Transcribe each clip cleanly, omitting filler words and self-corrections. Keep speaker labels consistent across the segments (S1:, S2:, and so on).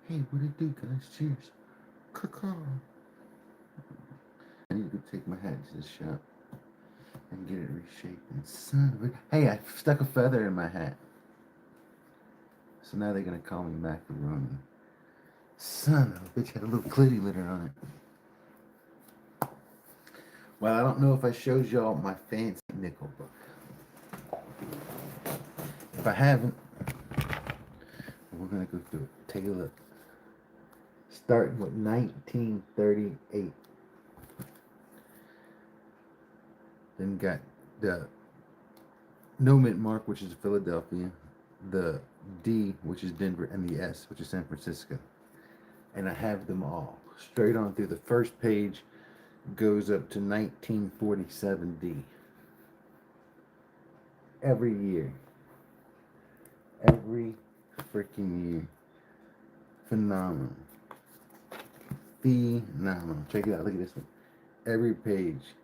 S1: Hey, what it do, guys? Cheers. Caw. I need to take my hat to the shop and get it reshaped. And son of a... Hey, I stuck a feather in my hat. So now they're going to call me Macaroni. Son of a bitch, had a little clitty litter on it. Well, I don't know if I showed y'all my fancy nickel book. If I haven't, we're going to go through it. Take a look. Starting with 1938. Then got the no mint mark, which is Philadelphia, the D, which is Denver, and the S, which is San Francisco. And I have them all straight on through. The first page goes up to 1947 D. Every year. Every freaking year. Phenomenal. Phenomenal. Check it out. Look at this one. Every page.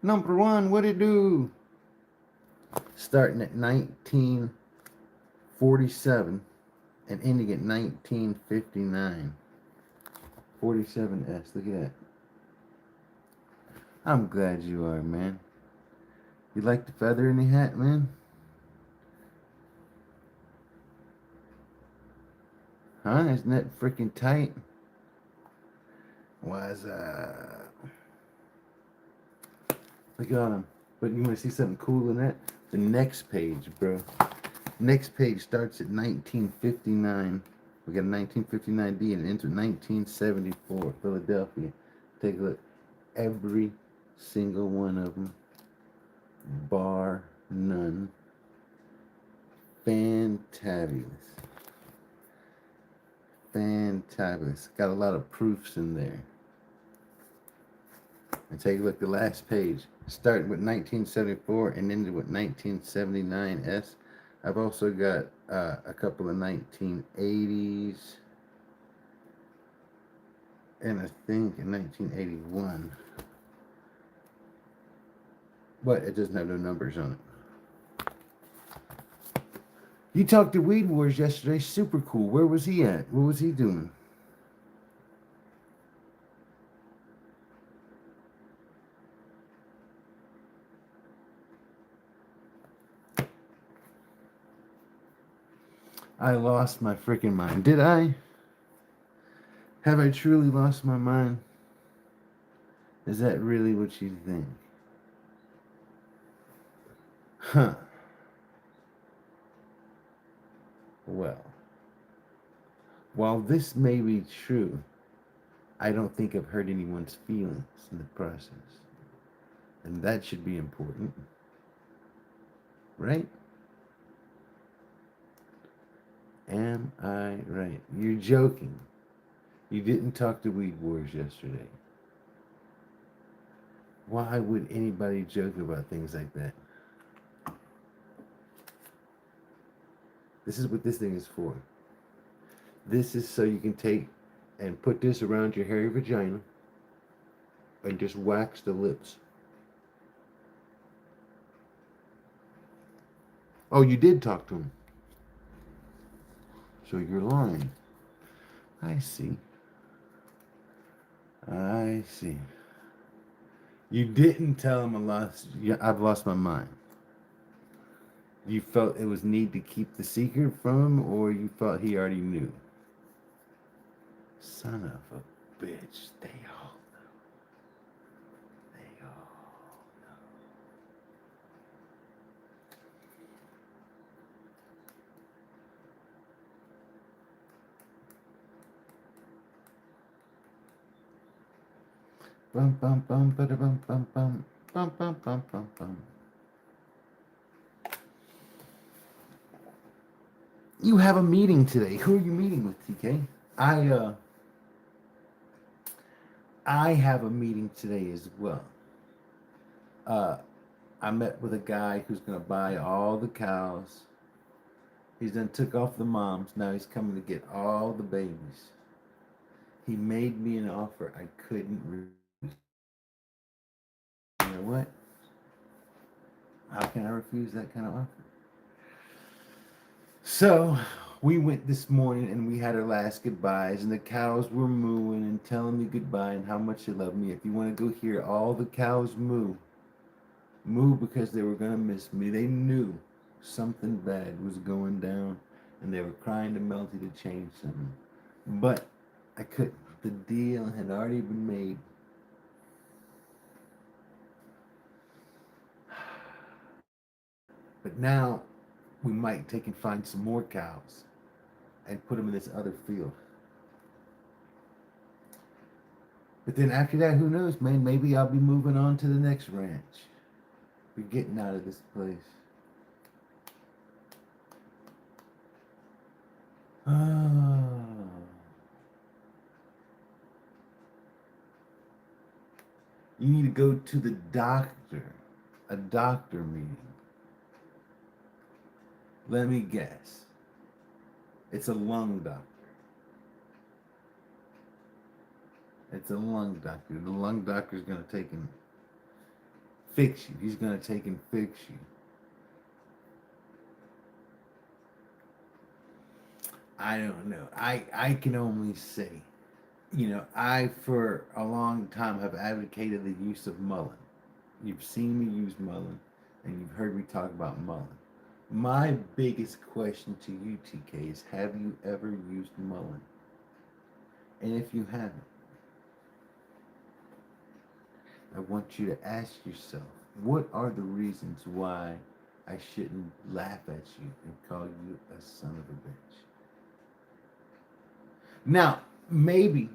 S1: Number one, what it do? Starting at 1947 and ending at 1959. 47S. Look at that. I'm glad you are, man. You like the feather in the hat, man? Huh? Isn't that freaking tight? Why's Look at him. But you want to see something cool in that? The next page, bro. Next page starts at 1959. We got a 1959D and it ends with 1974, Philadelphia. Take a look. Every single one of them, bar none. Fantabulous. Fantabulous. Got a lot of proofs in there. And take a look at the last page. Starting with 1974 and ended with 1979S. I've also got a couple of 1980s. And I think in 1981. But it doesn't have no numbers on it. You talked to Weed Wars yesterday. Super cool. Where was he at? What was he doing? I lost my freaking mind. Did I? Have I truly lost my mind? Is that really what you think? Huh. Well, while this may be true, I don't think I've hurt anyone's feelings in the process. And that should be important. Right? Am I right? You're joking. You didn't talk to Weed Wars yesterday. Why would anybody joke about things like that? This is what this thing is for. This is so you can take and put this around your hairy vagina and just wax the lips. Oh, you did talk to him. So you're lying. I see. I see. You didn't tell him I've lost my mind. You felt it was need to keep the secret from him, or you felt he already knew? Son of a bitch. They all know. They all know. Bum bum bum bada bum bum bum bum bum bum bum bum. You have a meeting today. Who are you meeting with, TK? I have a meeting today as well. I met with a guy who's gonna buy all the cows. He's done took off the moms. Now he's coming to get all the babies. He made me an offer I couldn't refuse. You know what? How can I refuse that kind of offer? So, We went this morning and we had our last goodbyes, and the cows were mooing and telling me goodbye and how much they love me. If you want to go hear all the cows moo, moo because they were gonna miss me. They knew something bad was going down, and they were crying to Melty to change something. But I couldn't. The deal had already been made. But now we might take and find some more cows and put them in this other field. But then after that, who knows, man? Maybe I'll be moving on to the next ranch. We're getting out of this place. Oh. You need to go to the doctor. A doctor meeting. Let me guess. It's a lung doctor. It's a lung doctor. The lung doctor's going to take and fix you. He's going to take and fix you. I don't know. I can only say, I for a long time have advocated the use of mullein. You've seen me use mullein, and you've heard me talk about mullein. My biggest question to you, TK, is have you ever used mullein? And if you haven't, I want you to ask yourself, what are the reasons why I shouldn't laugh at you and call you a son of a bitch? Now, maybe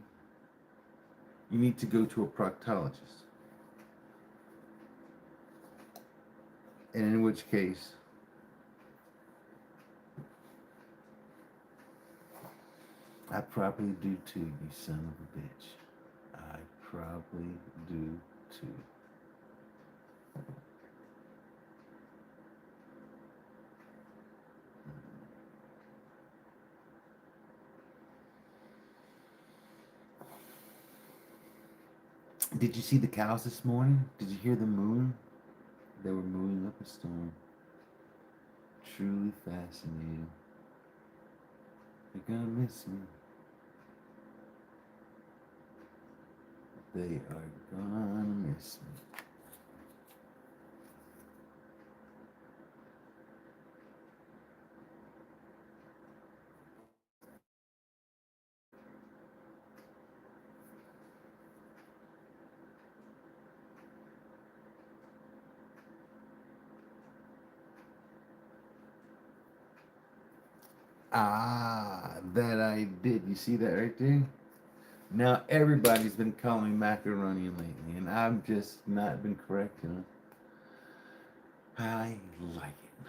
S1: you need to go to a proctologist. And in which case, I probably do too, you son of a bitch. I probably do too. Did you see the cows this morning? Did you hear them mooing? They were mooing up a storm. Truly fascinating. They're gonna miss me. They are gonna miss me. Ah, that I did. You see that right there? Now everybody's been calling me macaroni lately, and I've just not been correcting them. I like it.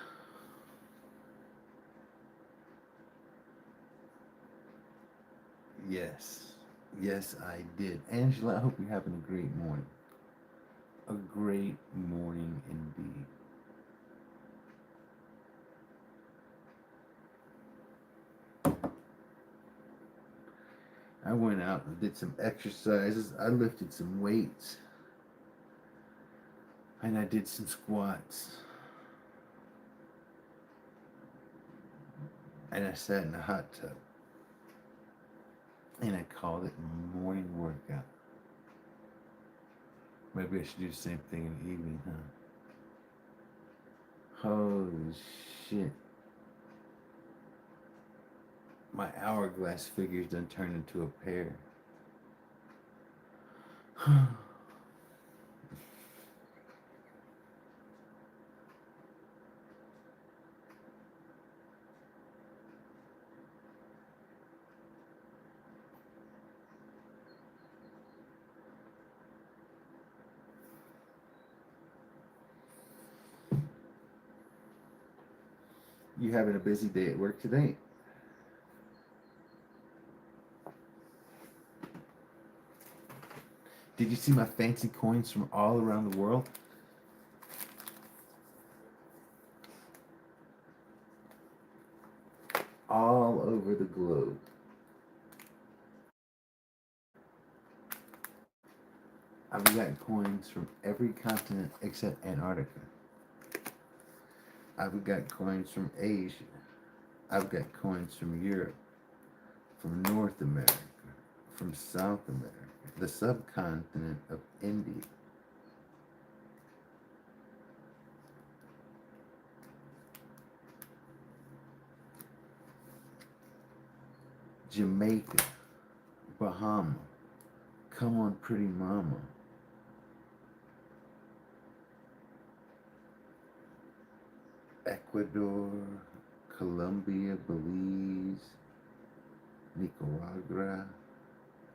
S1: Yes. Yes, I did. Angela, I hope you're having a great morning. A great morning indeed. I went out and did some exercises. I lifted some weights. And I did some squats. And I sat in a hot tub. And I called it morning workout. Maybe I should do the same thing in the evening, huh? Holy shit. My hourglass figure's done turned into a pear. You having a busy day at work today? Did you see my fancy coins from all around the world? All over the globe. I've got coins from every continent except Antarctica. I've got coins from Asia. I've got coins from Europe, from North America, from South America, the subcontinent of India. Jamaica, Bahama, come on pretty mama. Ecuador, Colombia, Belize, Nicaragua,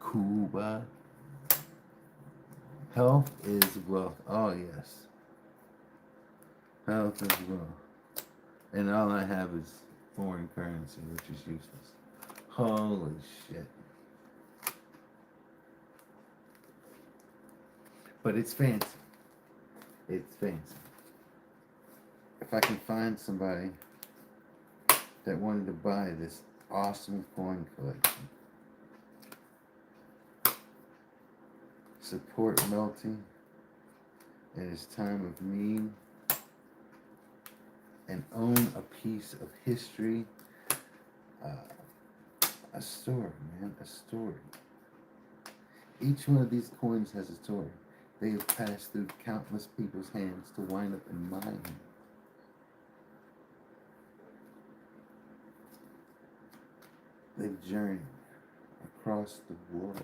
S1: Cuba. Health is wealth. Oh, yes. Health is wealth. And all I have is foreign currency, which is useless. Holy shit. But it's fancy. It's fancy. If I can find somebody that wanted to buy this awesome coin collection, support melting in his time of need, and own a piece of history, a story, man, a story. Each one of these coins has a story. They have passed through countless people's hands to wind up in my hand. They've journeyed across the world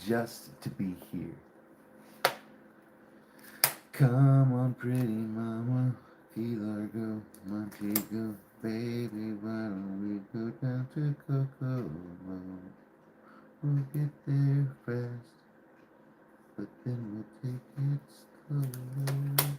S1: just to be here. Come on, pretty mama, Key Largo, Montego, baby, why don't we go down to Cocoa? We'll get there fast, but then we'll take it slow.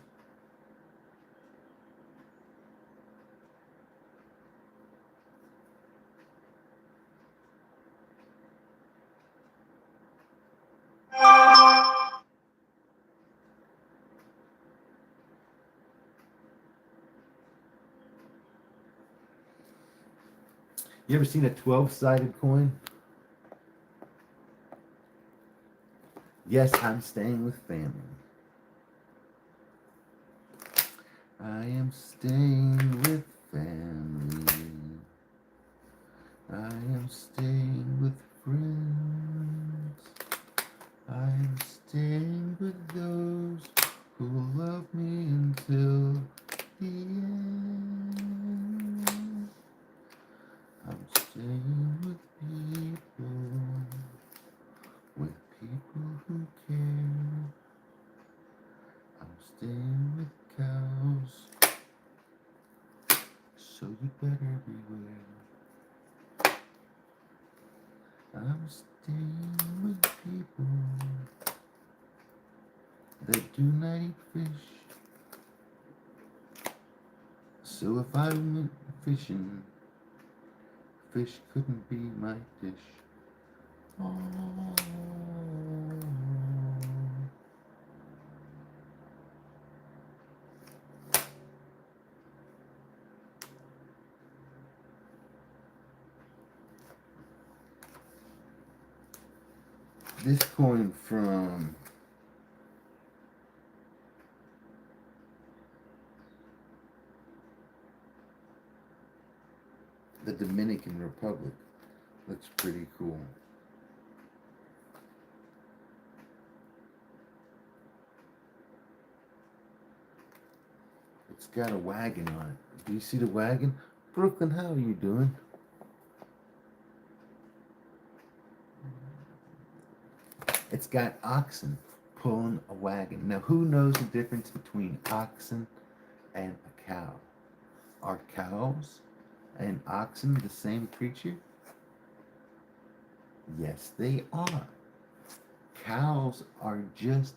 S1: You ever seen a 12-sided coin? Yes, I'm staying with family. I am staying with family. I am staying with friends. I am staying with those who will love me until the end. I'm staying with people who care. I'm staying with cows, so you better beware. I'm staying with people that do not eat fish. So if I went fishing, fish couldn't be my dish. Oh. This coin from the Dominican Republic looks pretty cool. It's got a wagon on it. Do you see the wagon? Brooklyn, how are you doing? It's got oxen pulling a wagon. Now, who knows the difference between oxen and a cow? Are cows and oxen the same creature? Yes, they are. Cows are just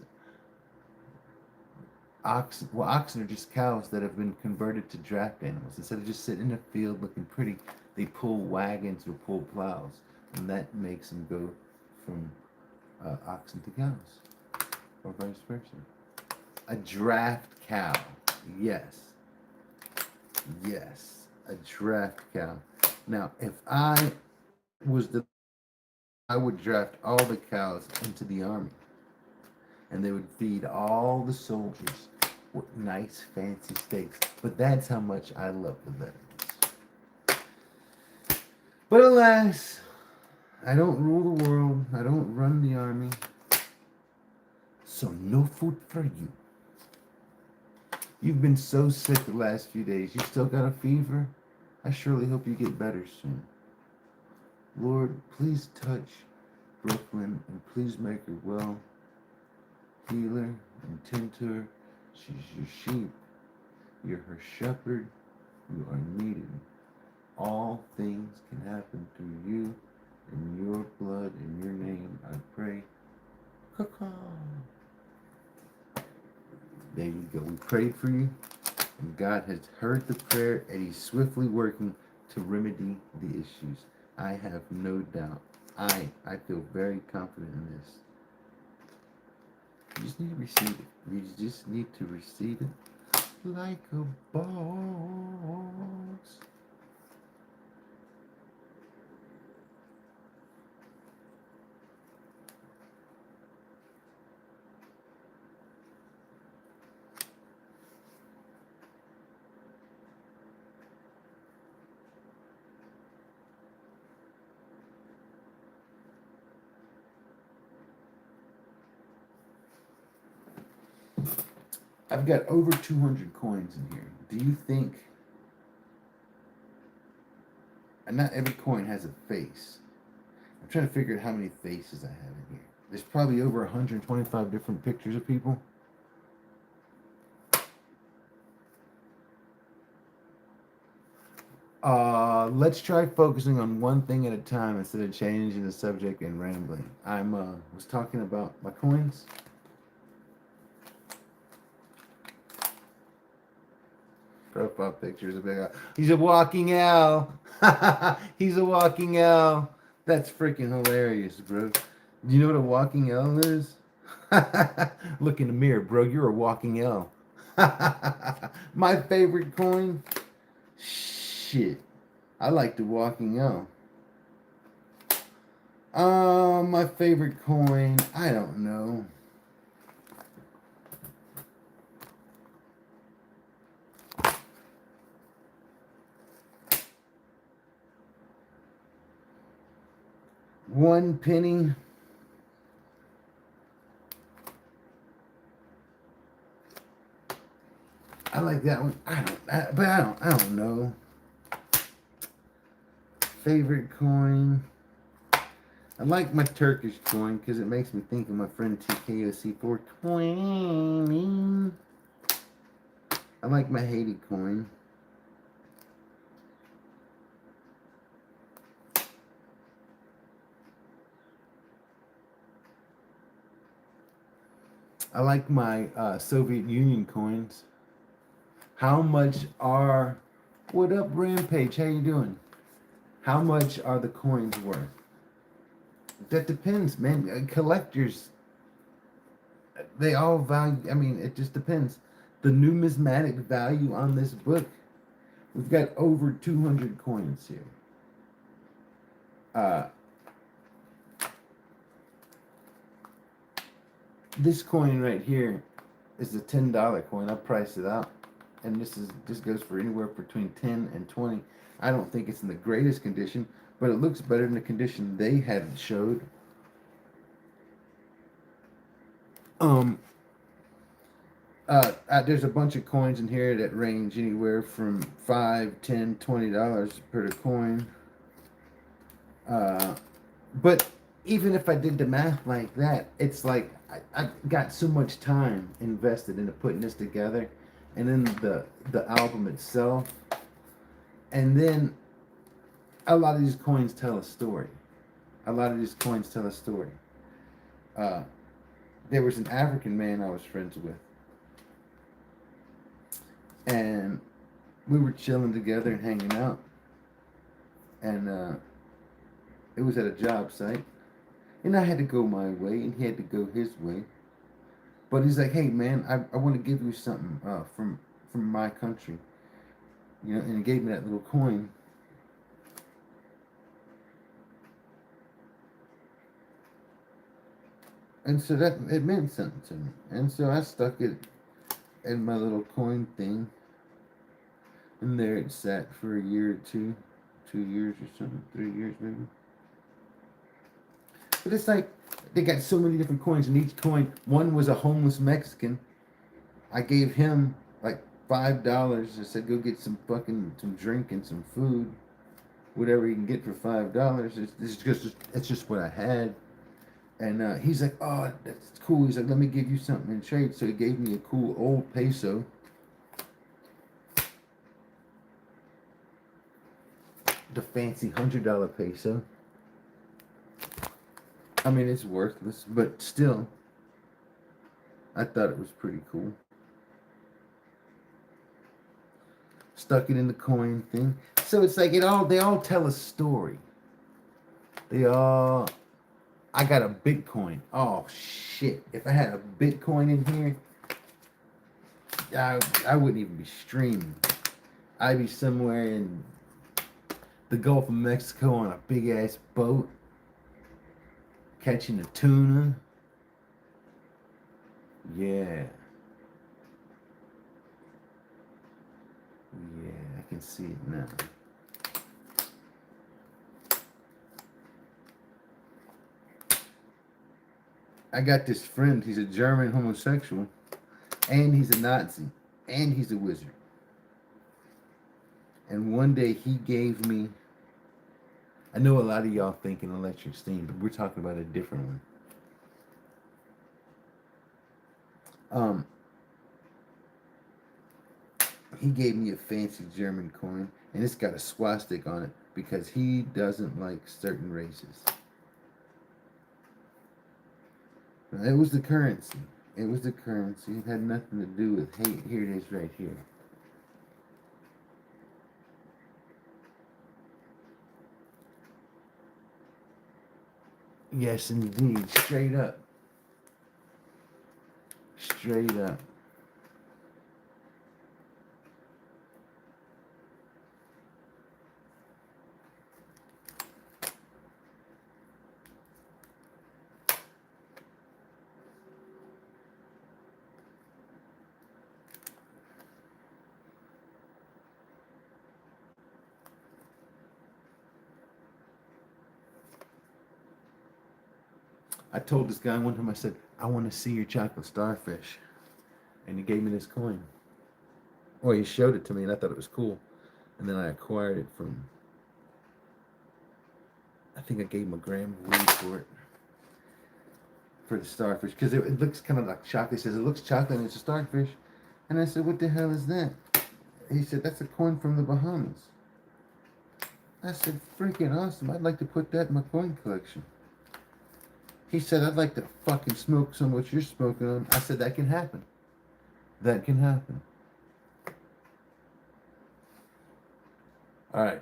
S1: oxen. Well, oxen are just cows that have been converted to draft animals. Instead of just sitting in a field looking pretty, they pull wagons or pull plows, and that makes them go from oxen to cows, or vice versa. A draft cow. Yes. Yes. A draft cow. Now, if I was I would draft all the cows into the army, and they would feed all the soldiers with nice fancy steaks. But that's how much I love the veterans. But alas, I don't rule the world. I don't run the army. So no food for you. You've been so sick the last few days. You still got a fever? I surely hope you get better soon. Lord, please touch Brooklyn and please make her well. Healer and tend to her. She's your sheep. You're her shepherd. You are needed. All things can happen through you. In your blood, in your name, I pray. Caw-caw. There you go. We prayed for you, and God has heard the prayer, and He's swiftly working to remedy the issues. I have no doubt. I feel very confident in this. You just need to receive it. You just need to receive it like a boss. I've got over 200 coins in here. Do you think... And not every coin has a face. I'm trying to figure out how many faces I have in here. There's probably over 125 different pictures of people. Let's try focusing on one thing at a time instead of changing the subject and rambling. I was talking about my coins. Profile pictures of big. He's a walking L. He's a walking L. That's freaking hilarious, bro. Do you know what a walking L is? Look in the mirror, bro. You're a walking L. My favorite coin? Shit. I like the walking L. My favorite coin? I don't know. One penny. I like that one. I don't know. Favorite coin. I like my Turkish coin because it makes me think of my friend TKOC4 coin. I like my Haiti coin. I like my Soviet Union coins. How much are... What up, Rampage? How you doing? How much are the coins worth? That depends, man. Collectors, they all value... I mean, it just depends. The numismatic value on this book, we've got over 200 coins here. This coin right here is a $10 coin. I priced it out, and this goes for anywhere between 10 and 20. I don't think it's in the greatest condition, but it looks better than the condition they had showed. There's a bunch of coins in here that range anywhere from $5, $10, $20 per coin. But even if I did the math like that, it's like I got so much time invested into putting this together, and then the album itself, and then a lot of these coins tell a story. There was an African man I was friends with, and we were chilling together and hanging out, and it was at a job site. And I had to go my way, and he had to go his way. But he's like, "Hey, man, I want to give you something from my country." You know, and he gave me that little coin. And so that, it meant something to me. And so I stuck it in my little coin thing. And there it sat for a year or two 2 years or something, 3 years maybe. But it's like they got so many different coins, and each coin, one was a homeless Mexican. I gave him like $5. I said, go get some drink and some food, whatever you can get for $5. It's just what I had. And he's like, oh, that's cool. He's like, let me give you something in trade. So he gave me a cool old peso. The fancy $100 peso. I mean, it's worthless, but still, I thought it was pretty cool. Stuck it in the coin thing. So it's like they all tell a story. I got a Bitcoin. Oh shit. If I had a Bitcoin in here, I wouldn't even be streaming. I'd be somewhere in the Gulf of Mexico on a big ass boat, catching a tuna. Yeah. Yeah, I can see it now. I got this friend, he's a German homosexual, and he's a Nazi, and he's a wizard. And one day he gave me, I know a lot of y'all think an electric steam, but we're talking about a different one. He gave me a fancy German coin, and it's got a swastika on it because he doesn't like certain races. It was the currency. It was the currency. It had nothing to do with hate. Here it is right here. Yes, indeed. Straight up. Straight up. I told this guy one time, I said, I want to see your chocolate starfish. And he gave me this coin. Well, he showed it to me, and I thought it was cool. And then I acquired it from, I think I gave him a gram of weed for it. For the starfish. Because it looks kind of like chocolate. He says, it looks chocolate and it's a starfish. And I said, what the hell is that? He said, that's a coin from the Bahamas. I said, freaking awesome. I'd like to put that in my coin collection. He said, I'd like to fucking smoke some of what you're smoking on. I said, that can happen. That can happen. All right.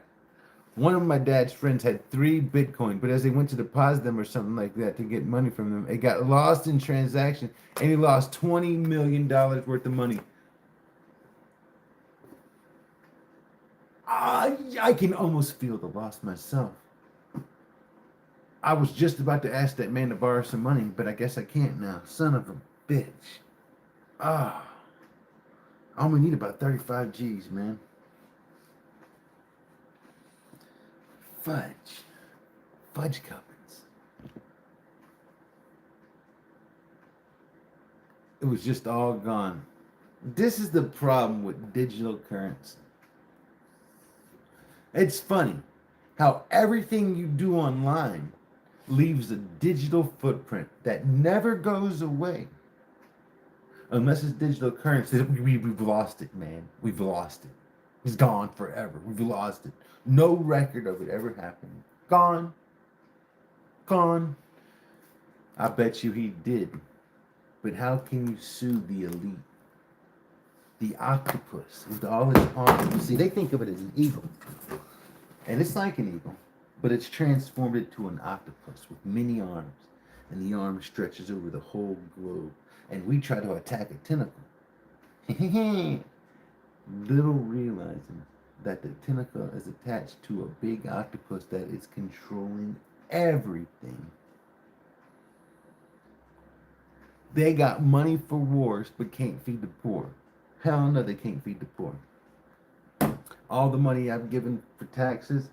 S1: One of my dad's friends had 3 Bitcoin, but as they went to deposit them or something like that to get money from them, it got lost in transaction, and he lost $20 million worth of money. I can almost feel the loss myself. I was just about to ask that man to borrow some money, but I guess I can't now. Son of a bitch. I only need about 35 G's, man. Fudge cuppings. It was just all gone. This is the problem with digital currency. It's funny how everything you do online leaves a digital footprint that never goes away. Unless it's digital currency, we've lost it, man. We've lost it. It's gone forever. We've lost it. No record of it ever happening. Gone. Gone. I bet you he did. But how can you sue the elite? The octopus with all its arms. See, they think of it as an eagle. And it's like an eagle, but it's transformed into an octopus with many arms. And the arm stretches over the whole globe. And we try to attack a tentacle. Little realizing that the tentacle is attached to a big octopus that is controlling everything. They got money for wars, but can't feed the poor. Hell no, they can't feed the poor. All the money I've given for taxes,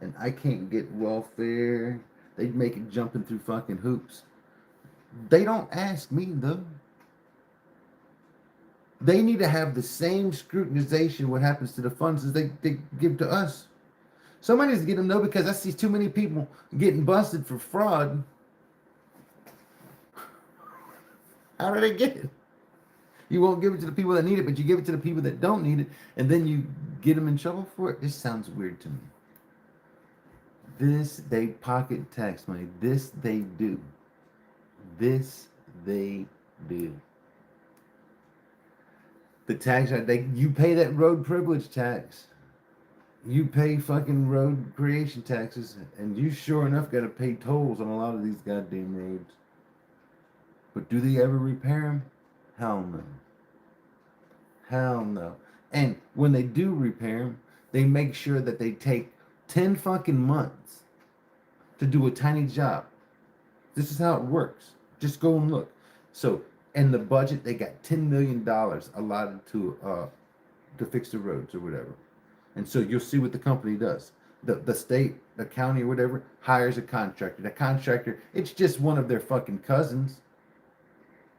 S1: and I can't get welfare. They'd make it jumping through fucking hoops. They don't ask me though. They need to have the same scrutinization what happens to the funds as they give to us. Somebody needs to get them though, because I see too many people getting busted for fraud. How do they get it? You won't give it to the people that need it, but you give it to the people that don't need it, and then you get them in trouble for it. This sounds weird to me. This, they pocket tax money. This they do. This they do. The tax, you pay that road privilege tax. You pay fucking road creation taxes, and you sure enough got to pay tolls on a lot of these goddamn roads. But do they ever repair them? Hell no. Hell no. And when they do repair them, they make sure that they take 10 fucking months to do a tiny job. This is how it works. Just go and look. So, in the budget, they got $10 million allotted to fix the roads or whatever. And so you'll see what the company does. The state, the county or whatever, hires a contractor. The contractor, it's just one of their fucking cousins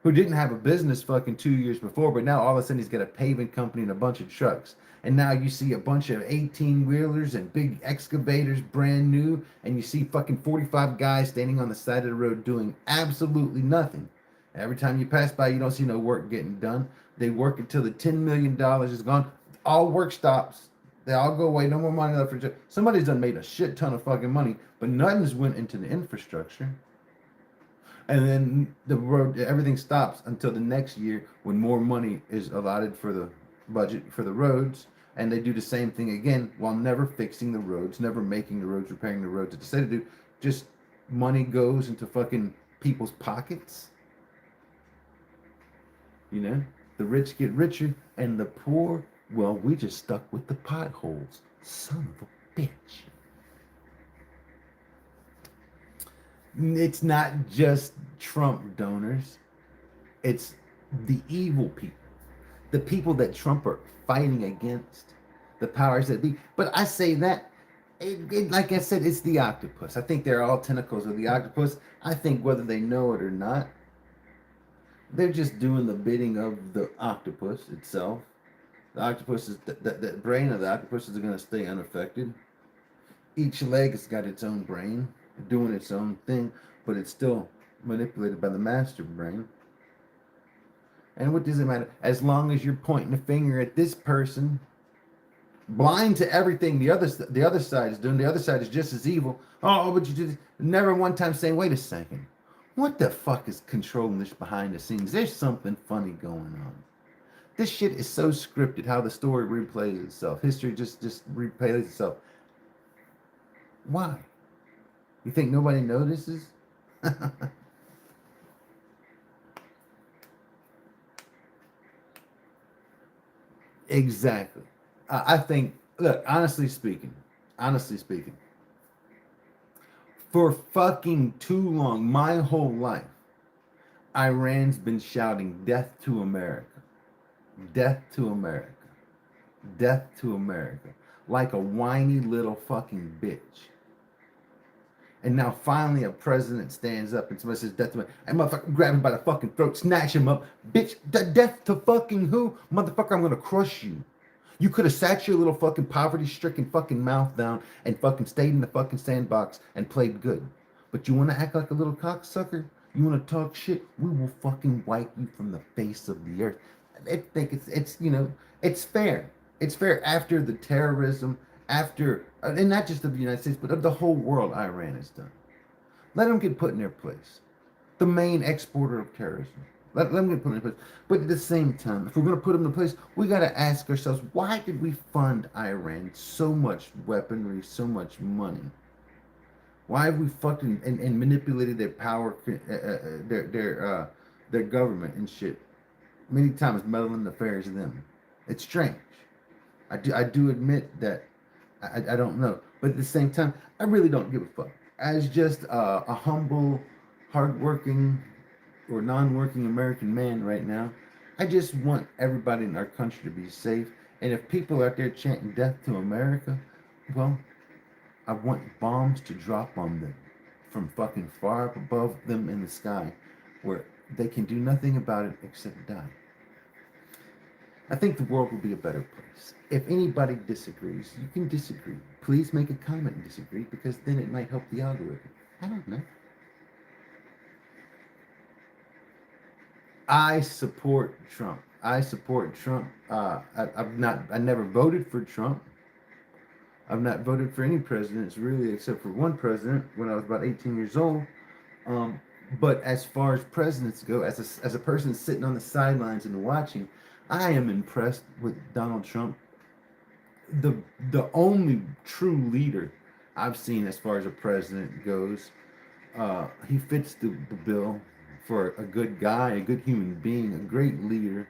S1: who didn't have a business fucking 2 years before, but now all of a sudden he's got a paving company and a bunch of trucks. And now you see a bunch of 18-wheelers and big excavators, brand new, and you see fucking 45 guys standing on the side of the road doing absolutely nothing. Every time you pass by, you don't see no work getting done. They work until the $10 million is gone. All work stops. They all go away. No more money left for. Somebody's done made a shit ton of fucking money, but nothing's went into the infrastructure. And then the road, everything stops until the next year when more money is allotted for the budget for the roads, and they do the same thing again while never fixing the roads, never making the roads, repairing the roads. Instead of do, just money goes into fucking people's pockets. You know, the rich get richer, and the poor, well, we just stuck with the potholes. Son of a bitch. It's not just Trump donors. It's the evil people. The people that Trump are fighting against. The powers that be. But I say that, like I said, it's the octopus. I think they're all tentacles of the octopus. I think whether they know it or not, they're just doing the bidding of the octopus itself. The octopus is, the brain of the octopus is going to stay unaffected. Each leg has got its own brain, doing its own thing, but it's still manipulated by the master brain. And what does it matter? As long as you're pointing a finger at this person, blind to everything the other side is doing, the other side is just as evil. Oh, but you do this. Never one time saying, wait a second, what the fuck is controlling this behind the scenes? There's something funny going on. This shit is so scripted, how the story replays itself. History just replays itself. Why? You think nobody notices? Exactly. I think, look, honestly speaking, for fucking too long, my whole life, Iran's been shouting death to America. Death to America. Death to America. Like a whiny little fucking bitch. And now finally a president stands up and somebody says death to America. And motherfucker grab him by the fucking throat, snatch him up. Bitch, death to fucking who? Motherfucker, I'm gonna crush you. You could have sat your little fucking poverty-stricken fucking mouth down and fucking stayed in the fucking sandbox and played good. But you wanna act like a little cocksucker? You wanna talk shit? We will fucking wipe you from the face of the earth. I think it's you know, it's fair. It's fair after the terrorism, after, and not just of the United States, but of the whole world Iran has done. Let them get put in their place. The main exporter of terrorism. Let them get put in their place. But at the same time, if we're going to put them in place, we got to ask ourselves, why did we fund Iran so much weaponry, so much money? Why have we fucking and manipulated their power, their government and shit? Many times meddling in the affairs of them. It's strange. I do admit that I don't know. But at the same time, I really don't give a fuck. As just a humble, hardworking, or non-working American man right now, I just want everybody in our country to be safe. And if people are out there chanting death to America, well, I want bombs to drop on them from fucking far up above them in the sky where they can do nothing about it except die. I think the world will be a better place. If anybody disagrees, you can disagree. Please make a comment and disagree because then it might help the algorithm. I don't know. I support Trump. I support Trump. I never voted for Trump. I've not voted for any presidents really, except for one president when I was about 18 years old. Um, but as far as presidents go, as a person sitting on the sidelines and watching, I am impressed with Donald Trump. The the only true leader I've seen as far as a president goes. He fits the bill for a good guy, a good human being, a great leader.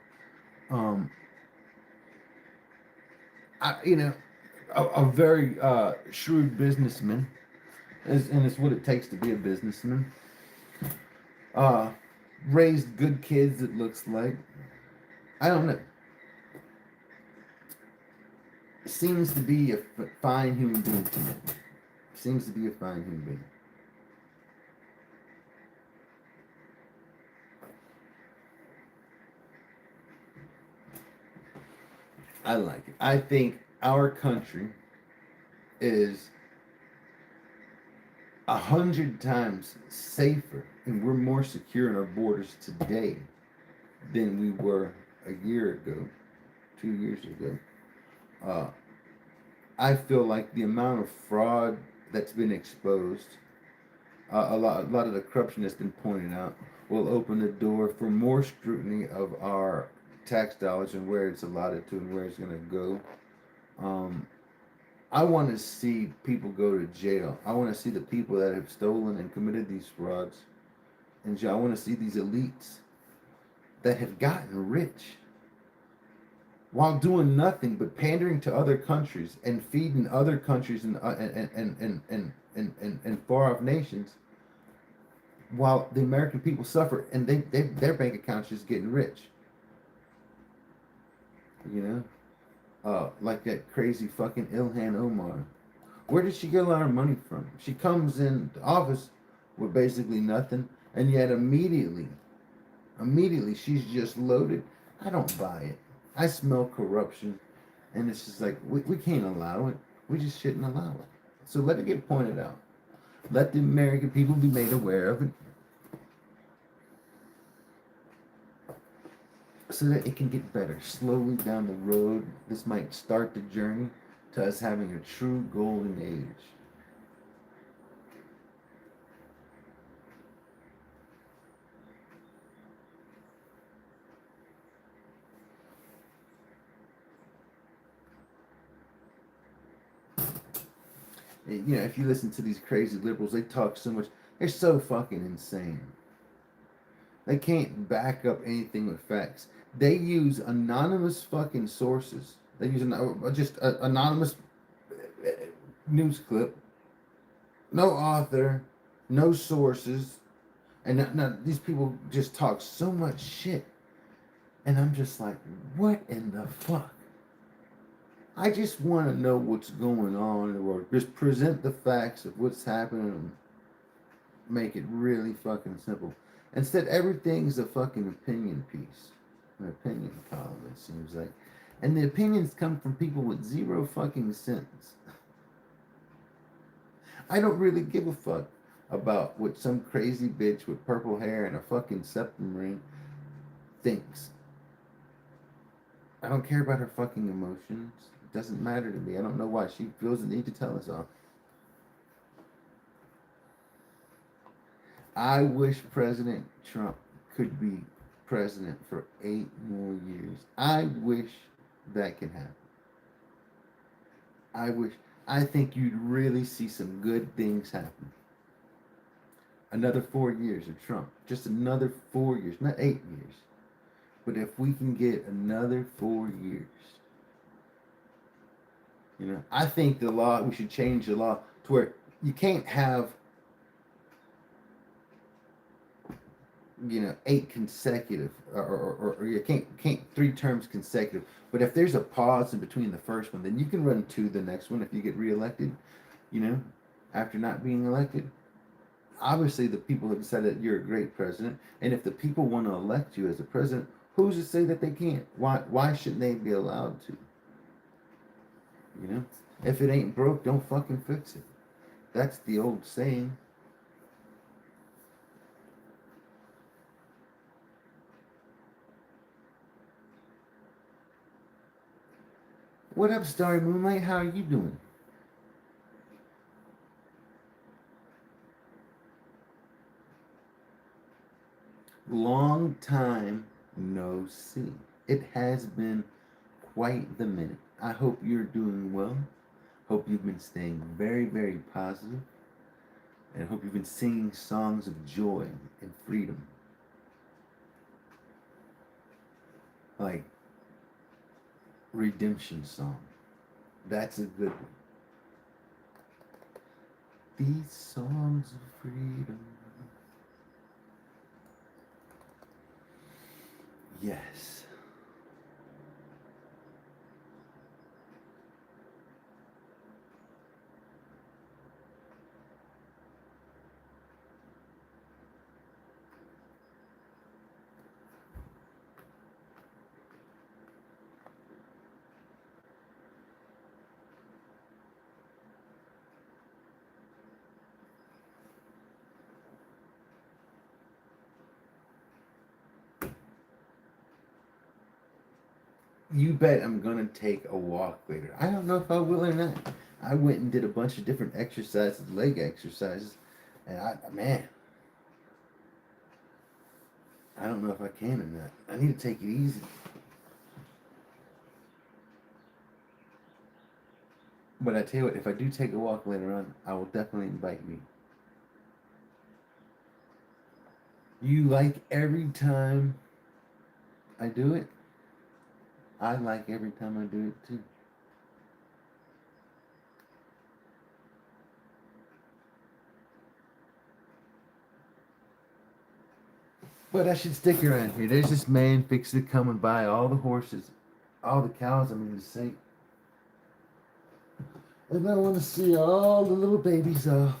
S1: Um, you know, a very shrewd businessman, and it's what it takes to be a businessman. Uh, Raised good kids, it looks like. I don't know. Seems to be a fine human being to me. Seems to be a fine human being. I like it. I think our country is 100 times safer and we're more secure in our borders today than we were a year ago, 2 years ago. Uh, I feel like the amount of fraud that's been exposed, a lot of the corruption that's been pointed out, will open the door for more scrutiny of our tax dollars and where it's allotted to and where it's going to go. Um, I want to see people go to jail. I want to see the people that have stolen and committed these frauds in jail. I want to see these elites that have gotten rich while doing nothing but pandering to other countries and feeding other countries and far off nations while the American people suffer and their bank accounts just getting rich. You know? Like that crazy fucking Ilhan Omar. Where did she get a lot of money from? She comes in the office with basically nothing, and yet immediately she's just loaded. I don't buy it. I smell corruption, and it's just like we can't allow it. We just shouldn't allow it. So let it get pointed out. Let the American people be made aware of it, so that it can get better. Slowly down the road, this might start the journey to us having a true golden age. You know, if you listen to these crazy liberals, they talk so much. They're so fucking insane. They can't back up anything with facts. They use anonymous fucking sources. They use just anonymous news clip. No author, no sources. And now these people just talk so much shit. And I'm just like, what in the fuck? I just want to know what's going on in the world. Just present the facts of what's happening and make it really fucking simple. Instead, everything's a fucking opinion piece. An opinion column, it seems like. And the opinions come from people with zero fucking sense. I don't really give a fuck about what some crazy bitch with purple hair and a fucking septum ring thinks. I don't care about her fucking emotions. It doesn't matter to me. I don't know why she feels the need to tell us all. I wish President Trump could be president for 8 more years. I wish that could happen. I wish. I think you'd really see some good things happen. Another 4 years of Trump. Just another 4 years. Not 8 years. But if we can get another 4 years, you know, I think the law, we should change the law to where you can't have, you know, 8 consecutive, or you can't 3 terms consecutive. But if there's a pause in between the first one, then you can run 2 the next one if you get reelected. you know, after not being elected. Obviously, the people have decided that you're a great president, and if the people want to elect you as a president, who's to say that they can't? Why shouldn't they be allowed to? You know, if it ain't broke, don't fucking fix it. That's the old saying. What up, Starry Moonlight? How are you doing? Long time no see. It has been quite the minute. I hope you're doing well. Hope you've been staying very, very positive, and hope you've been singing songs of joy and freedom. Like Redemption Song. That's a good one. These songs of freedom. Yes. You bet I'm gonna take a walk later. I don't know if I will or not. I went and did a bunch of different exercises, leg exercises, and man, I don't know if I can or not. I need to take it easy. But I tell you what, if I do take a walk later on, I will definitely invite you. You like every time I do it? I like every time I do it too. But I should stick around here. There's this man fixing to come and buy all the horses, all the cows, I mean to say. And I want to see all the little babies off.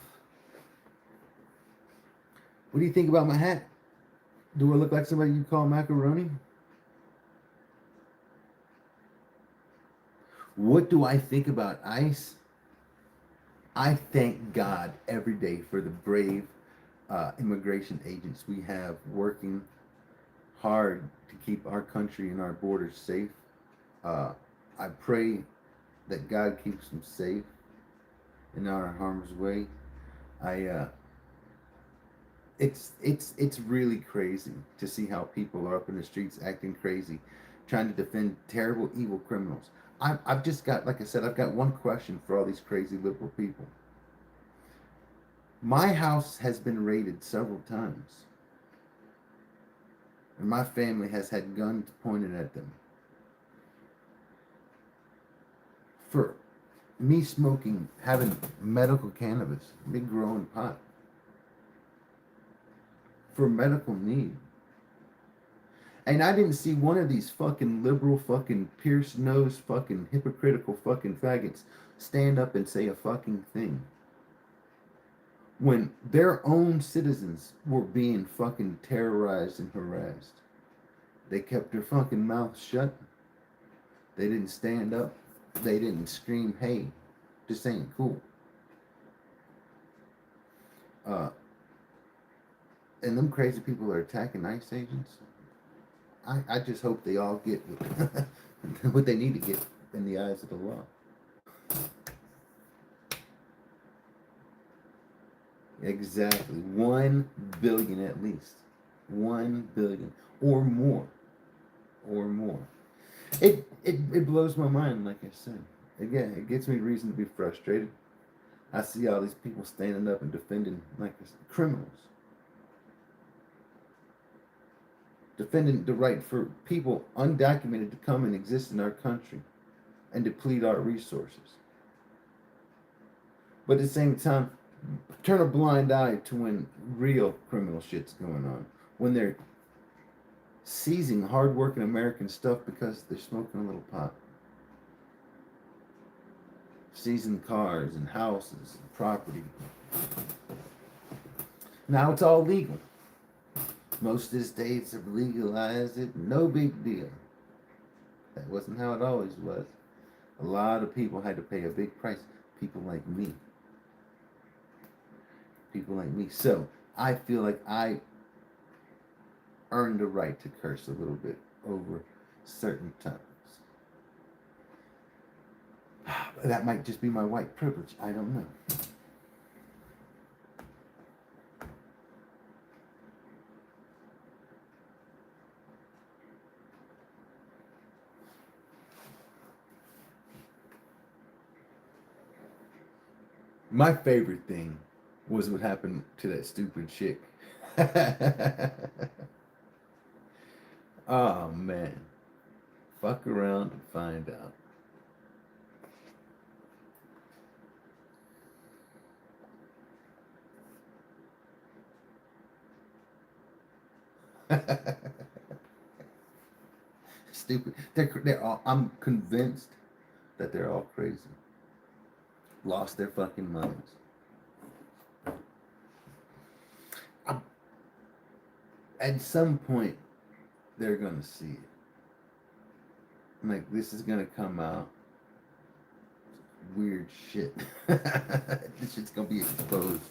S1: What do you think about my hat? Do I look like somebody you call Macaroni? What do I think about ICE? I thank God every day for the brave immigration agents we have working hard to keep our country and our borders safe. Uh, I pray that God keeps them safe and not in harm's way. I it's really crazy to see how people are up in the streets acting crazy, trying to defend terrible, evil criminals. I've just got, like I said, I've got one question for all these crazy liberal people. My house has been raided several times, and my family has had guns pointed at them for me smoking, having medical cannabis, me growing pot for medical need. And I didn't see one of these fucking liberal fucking pierced nose fucking hypocritical fucking faggots stand up and say a fucking thing. When their own citizens were being fucking terrorized and harassed, they kept their fucking mouths shut. They didn't stand up. They didn't scream, hey, this ain't cool. Uh, and them crazy people are attacking ICE agents. I just hope they all get what they need to get in the eyes of the law. Exactly. 1 billion at least. 1 billion. Or more. Or more. It blows my mind, like I said. Again, it gives me reason to be frustrated. I see all these people standing up and defending like criminals. Defending the right for people undocumented to come and exist in our country and deplete our resources. But at the same time, turn a blind eye to when real criminal shit's going on. When they're seizing hardworking American stuff because they're smoking a little pot. seizing cars and houses and property. Now it's all legal. Most of the states have legalized it. No big deal. That wasn't how it always was. A lot of people had to pay a big price. People like me. People like me. So I feel like I earned the right to curse a little bit over certain times. That might just be my white privilege. I don't know. My favorite thing was what happened to that stupid chick. Oh man. Fuck around and find out. Stupid. They're all, I'm convinced that they're all crazy. Lost their fucking minds. At some point, they're gonna see it. Like, this is gonna come out. Weird shit. This shit's gonna be exposed.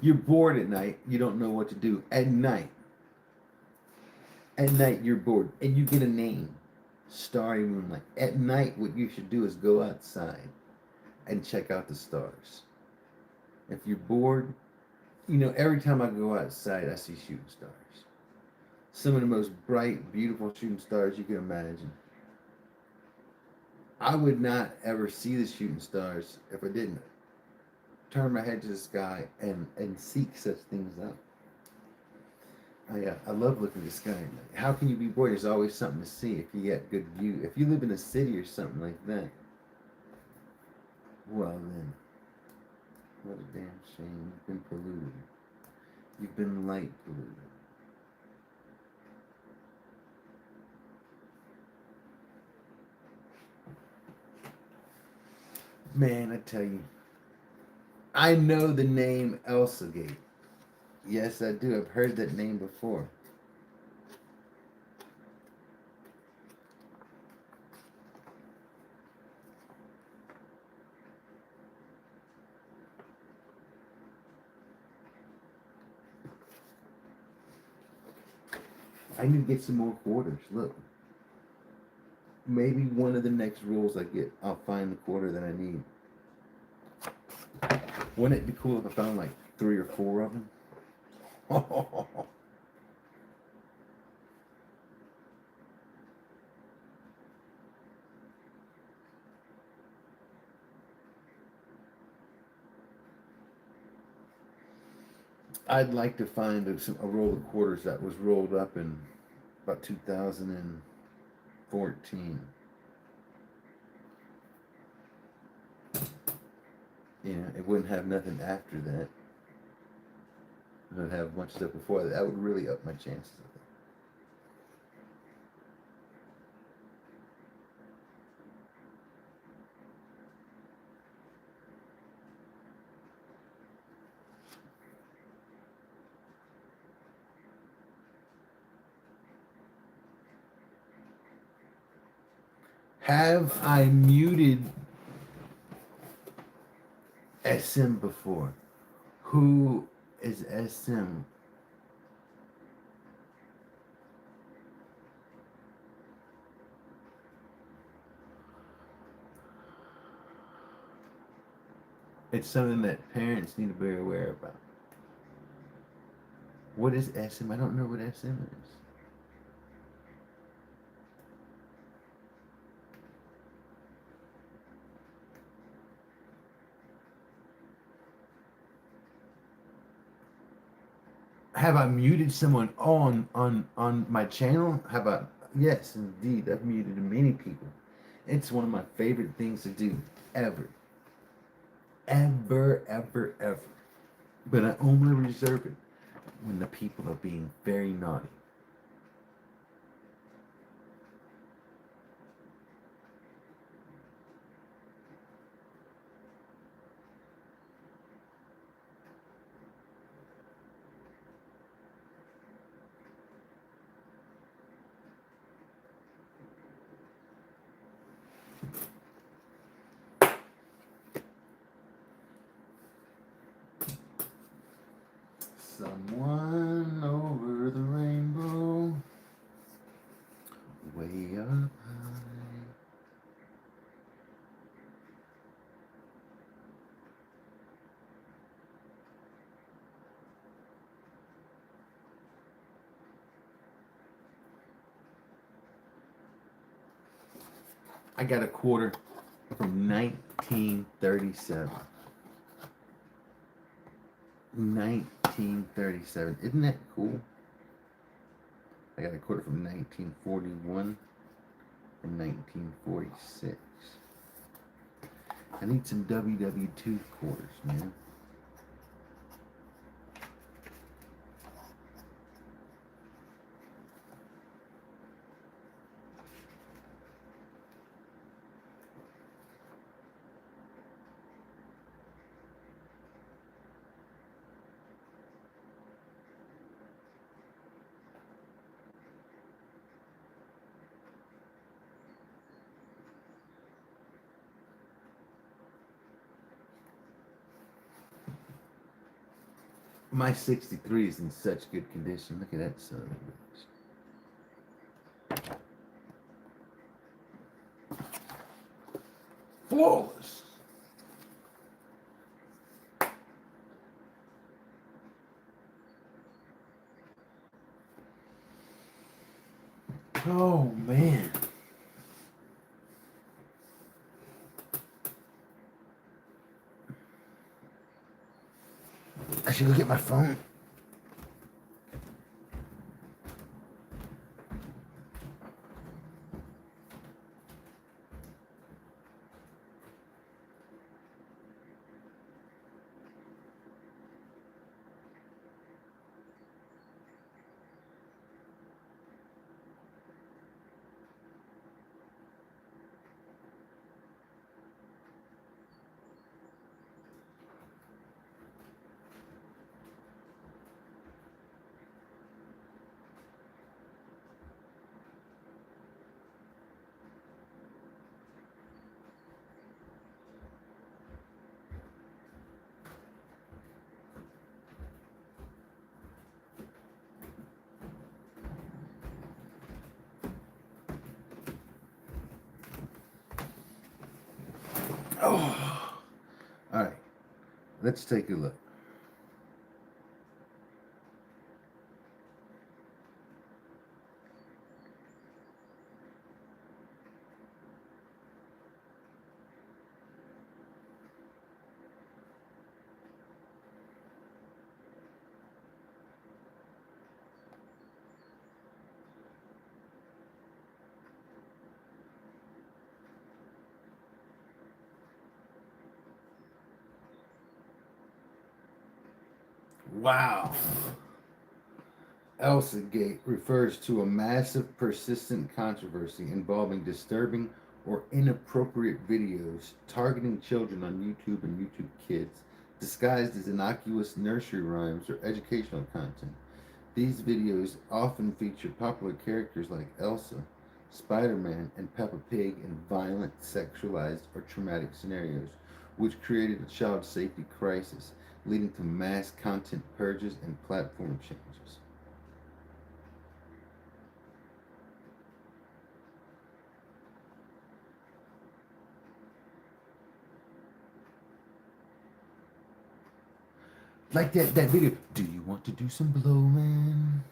S1: You're bored at night. You don't know what to do. At night, you're bored. And you get a name. Starry Moonlight. At night, what you should do is go outside and check out the stars. If you're bored, you know, every time I go outside, I see shooting stars. Some of the most bright, beautiful shooting stars you can imagine. I would not ever see the shooting stars if I didn't turn my head to the sky and seek such things out. I love looking at the sky. How can you be bored? There's always something to see if you get good view. If you live in a city or something like that, well then, what a damn shame. You've been polluted. You've been light polluted. Man, I tell you, I know the name Elsa Gate. Yes, I do. I've heard that name before. I need to get some more quarters. Look. Maybe one of the next rules I get, I'll find the quarter that I need. Wouldn't it be cool if I found like 3 or 4 of them? I'd like to find a roll of quarters that was rolled up in about 2014. You know, it wouldn't have nothing after that. It would have a bunch of stuff before that. That would really up my chances of it. Have I muted SM before? Who is SM? It's something that parents need to be aware about. What is SM? I don't know what SM is. Have I muted someone on my channel? Have I? Yes, indeed. I've muted many people. It's one of my favorite things to do ever. Ever. But I only reserve it when the people are being very naughty. Someone over the rainbow, way up high. I got a quarter from 1937. 1937. Isn't that cool? I got a quarter from 1941 and 1946. I need some WW2 quarters, man. My 63 is in such good condition. Look at that son of a bitch. Flawless. Oh man. I should go get my phone. Oh. All right. Let's take a look. Wow. Elsa Gate refers to a massive, persistent controversy involving disturbing or inappropriate videos targeting children on YouTube and YouTube Kids, disguised as innocuous nursery rhymes or educational content. These videos often feature popular characters like Elsa, Spider-Man, and Peppa Pig in violent, sexualized, or traumatic scenarios, which created a child safety crisis, leading to mass content purges and platform changes. Like that video. Do you want to do some blowing?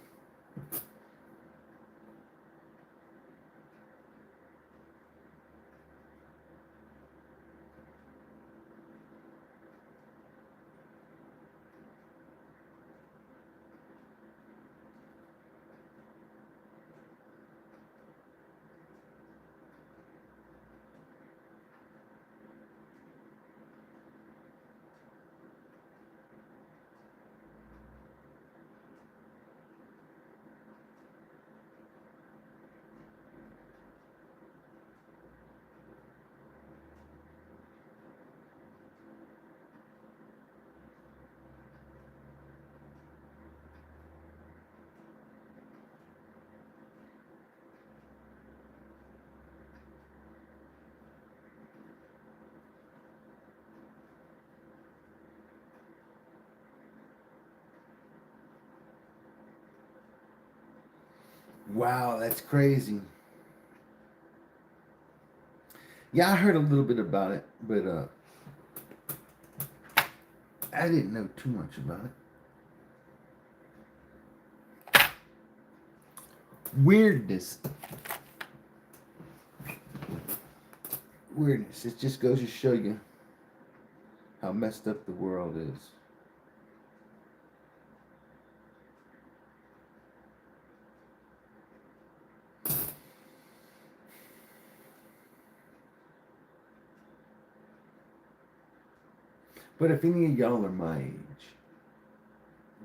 S1: Wow, that's crazy. Yeah, I heard a little bit about it, but I didn't know too much about it. Weirdness. Weirdness. It just goes to show you how messed up the world is. But if any of y'all are my age,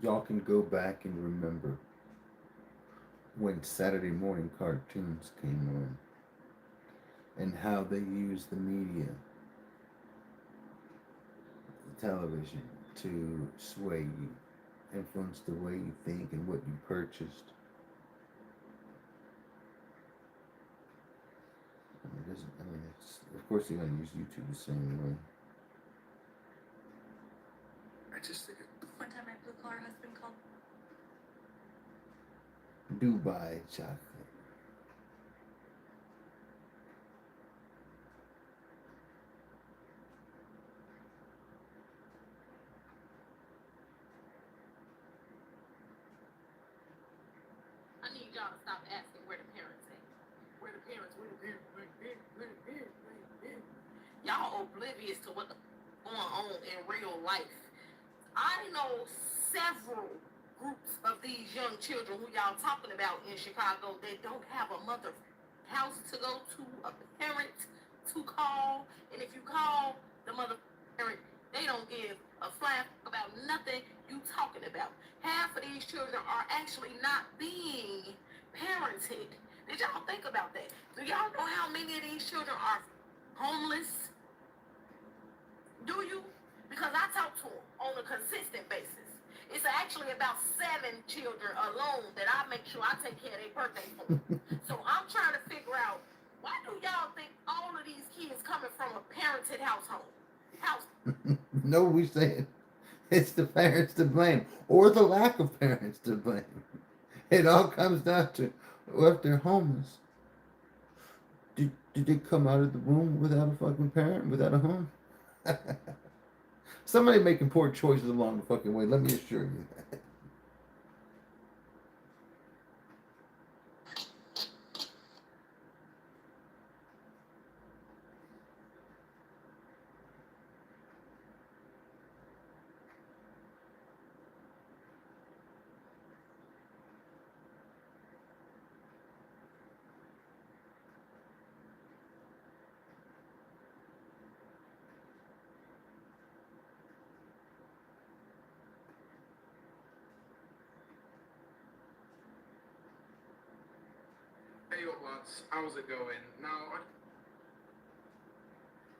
S1: y'all can go back and remember when Saturday morning cartoons came on and how they used the media, the television, to sway you, influence the way you think and what you purchased. I mean, it doesn't. I mean, it's of course they're gonna use YouTube the same way. I just think one time my blue collar husband called Dubai chocolate.
S2: I need y'all to stop asking where the parents at. Where the parents? Where the parents? Where the parents? Where the parents? Where the parents? Y'all oblivious to what going on in real life. I know several groups of these young children who y'all talking about in Chicago that don't have a mother house to go to, a parent to call, and if you call the mother parent, they don't give a flap about nothing you talking about. Half of these children are actually not being parented. Did y'all think about that? Do y'all know how many of these children are homeless? Do you? Because I talk to them on a consistent basis. It's actually about 7 children alone that I make sure I take care of their birthday for. So I'm trying to figure out, why do y'all think all of these kids coming from a parented household?
S1: No, we say it's the parents to blame, or the lack of parents to blame. It all comes down to, well, if they're homeless, did they come out of the womb without a fucking parent, without a home? Somebody making poor choices along the fucking way. Let me assure you that.
S3: Hey, lads, how's it going? Now,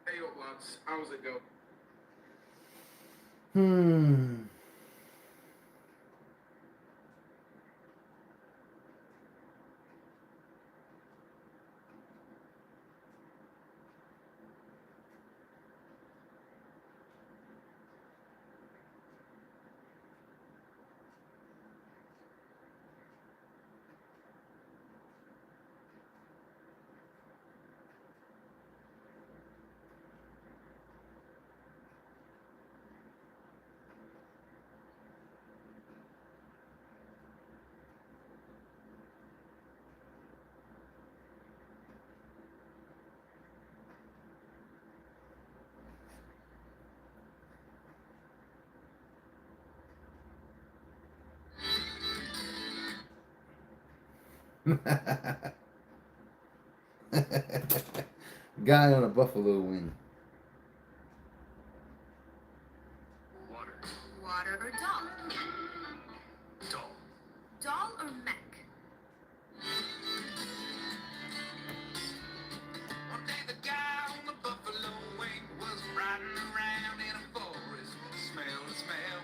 S3: hey, lads, how's it going?
S1: Hmm. Guy on a buffalo wing.
S2: Water. Water or doll?
S3: Doll.
S2: Doll or mech?
S3: One day the guy on the buffalo wing was riding around in a forest. Smell the smell.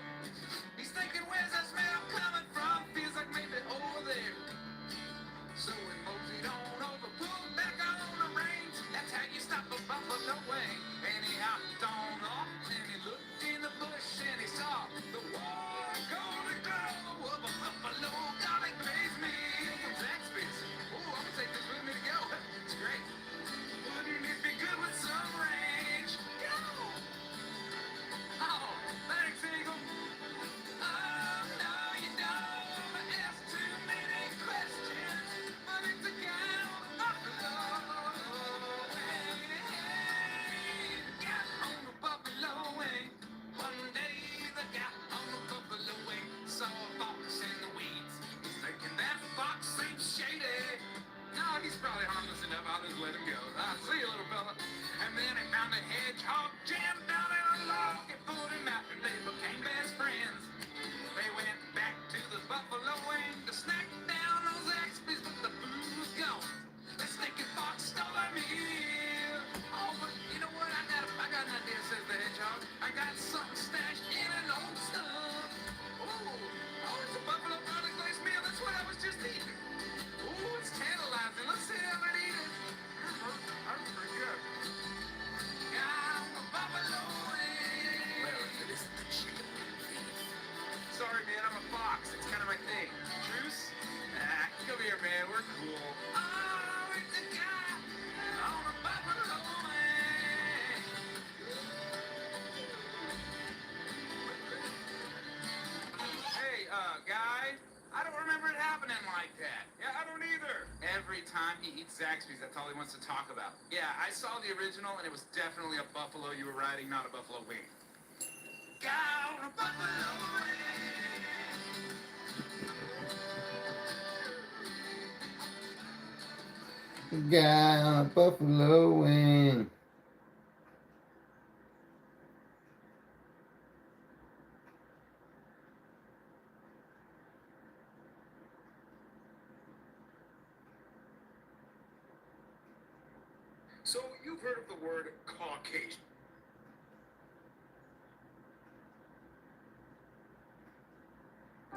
S3: He's thinking, where's that smell coming from? Feels like maybe over there. So he moseyed on over, pulled back on the reins. That's how you stop a buffalo wing. And he hopped on off, and he looked in the bush, and he saw the war gonna glow of a buffalo garlic blaze Oh, it's a guy on a buffalo wing. Hey, guys, I don't remember it happening like that. Yeah, I don't either. Every time he eats Zaxby's, that's all he wants to talk about. Yeah, I saw the original, and it was definitely a buffalo you were riding, not a buffalo wing. Guy on a buffalo wing.
S1: Guy on a buffalo wing.
S3: So, you've heard of the word Caucasian.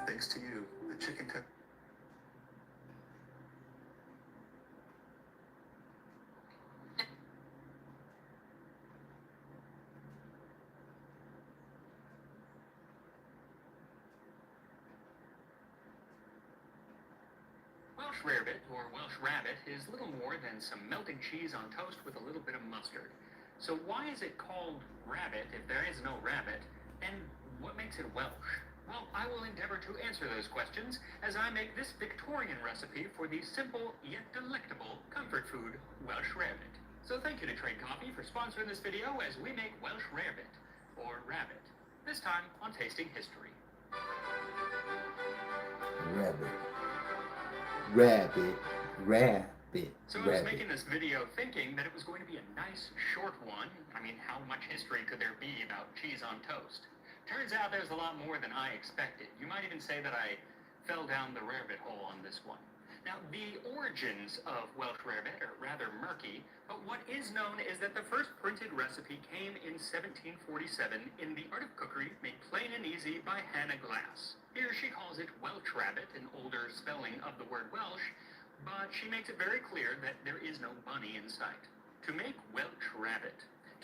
S3: Thanks to you, the chicken cook.
S4: Welsh rarebit, or Welsh rabbit, is little more than some melted cheese on toast with a little bit of mustard. So why is it called rabbit if there is no rabbit? And what makes it Welsh? Well, I will endeavor to answer those questions as I make this Victorian recipe for the simple yet delectable comfort food Welsh rarebit. So thank you to Trade Coffee for sponsoring this video as we make Welsh rarebit, or rabbit, this time on Tasting History.
S1: Rabbit. Rabbit. Rabbit.
S4: So I was making this video thinking that it was going to be a nice short one. I mean, how much history could there be about cheese on toast? Turns out there's a lot more than I expected. You might even say that I fell down the rarebit hole on this one. Now, the origins of Welsh rarebit are rather murky, but what is known is that the first printed recipe came in 1747 in The Art of Cookery, Made Plain and Easy by Hannah Glass. Here she calls it Welsh rabbit, an older spelling of the word Welsh, but she makes it very clear that there is no bunny in sight. To make Welsh rabbit,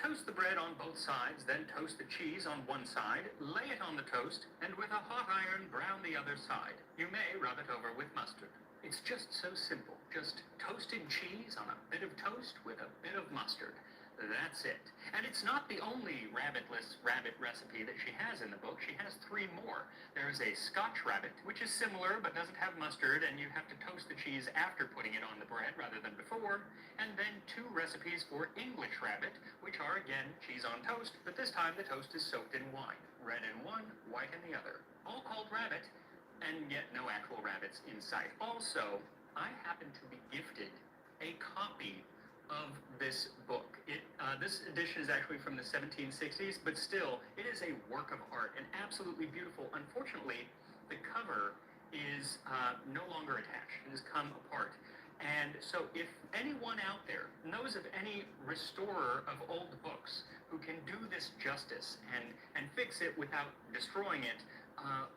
S4: toast the bread on both sides, then toast the cheese on one side, lay it on the toast, and with a hot iron brown the other side. You may rub it over with mustard. It's just so simple. Just toasted cheese on a bit of toast with a bit of mustard. That's it. And it's not the only rabbitless rabbit recipe that she has in the book. She has 3 more. There is a Scotch rabbit, which is similar but doesn't have mustard, and you have to toast the cheese after putting it on the bread rather than before. And then 2 recipes for English rabbit, which are, again, cheese on toast, but this time the toast is soaked in wine. Red in one, white in the other. All called rabbit, and yet no actual rabbits in sight. Also, I happen to be gifted a copy of this book. This edition is actually from the 1760s, but still, it is a work of art and absolutely beautiful. Unfortunately, the cover is no longer attached. It has come apart. And so if anyone out there knows of any restorer of old books who can do this justice and fix it without destroying it,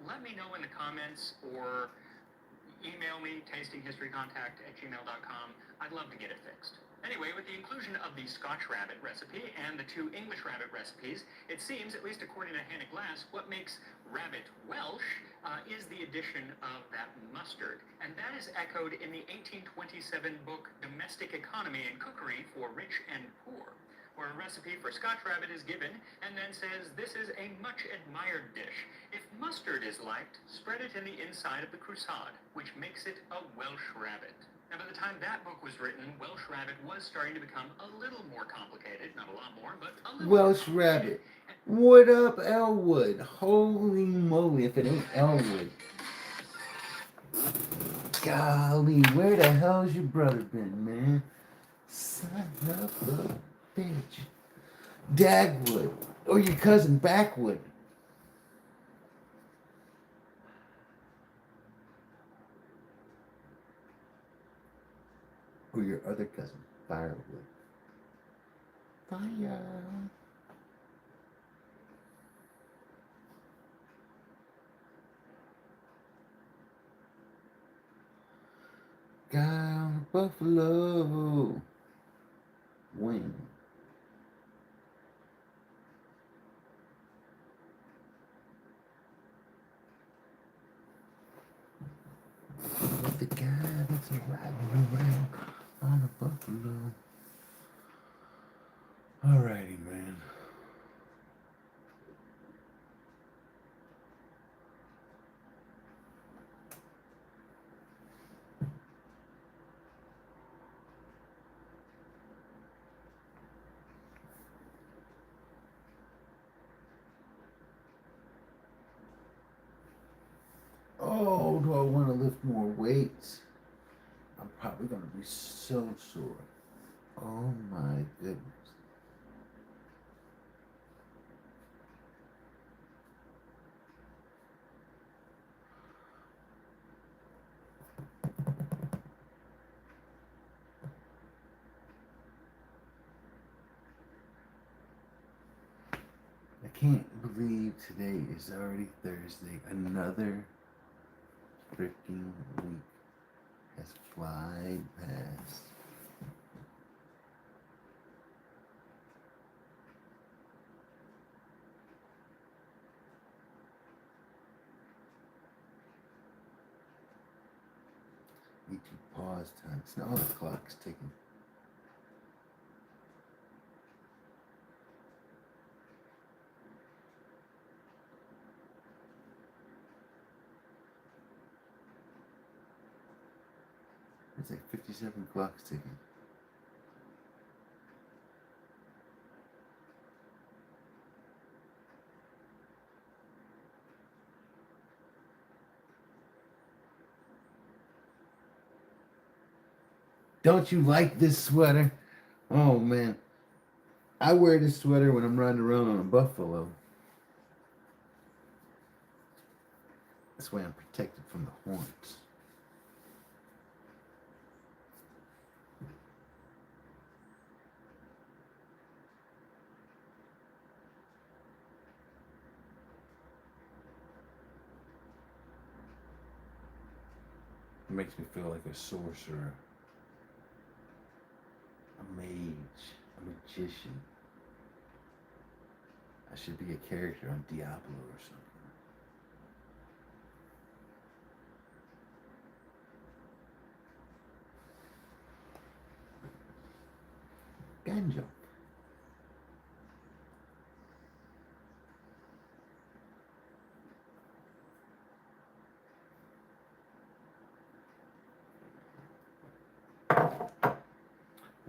S4: let me know in the comments or email me, tastinghistorycontact@gmail.com. I'd love to get it fixed. Anyway, with the inclusion of the Scotch rabbit recipe and the 2 English rabbit recipes, it seems, at least according to Hannah Glass, what makes rabbit Welsh is the addition of that mustard. And that is echoed in the 1827 book Domestic Economy and Cookery for Rich and Poor, where a recipe for Scotch rabbit is given and then says, this is a much admired dish. If mustard is liked, spread it in the inside of the croissant, which makes it a Welsh rabbit. Now, by the time that book was written, Welsh rabbit was starting to become a little more complicated. Not a lot more, but a little
S1: Welsh
S4: more
S1: rabbit. What up, Elwood? Holy moly, if it ain't Elwood. Golly, where the hell's your brother been, man? Son of a bitch. Dagwood. Or your cousin Backwood. Or your other cousin, Firewood. Fire. Guy on a buffalo wing. The guy that's parents are riding around on a buffalo. Alrighty, man. Oh, do I want to lift more weights? I'm probably going to be so sore. Oh my goodness. I can't believe today is already Thursday. Another freaking week has flied past. Need to pause time. It's not all the clock's ticking. It's like 57 clocks ticking. Don't you like this sweater? Oh man. I wear this sweater when I'm riding around on a buffalo. This way I'm protected from the horns. It makes me feel like a sorcerer, a mage, a magician. I should be a character on Diablo or something. Gun jump.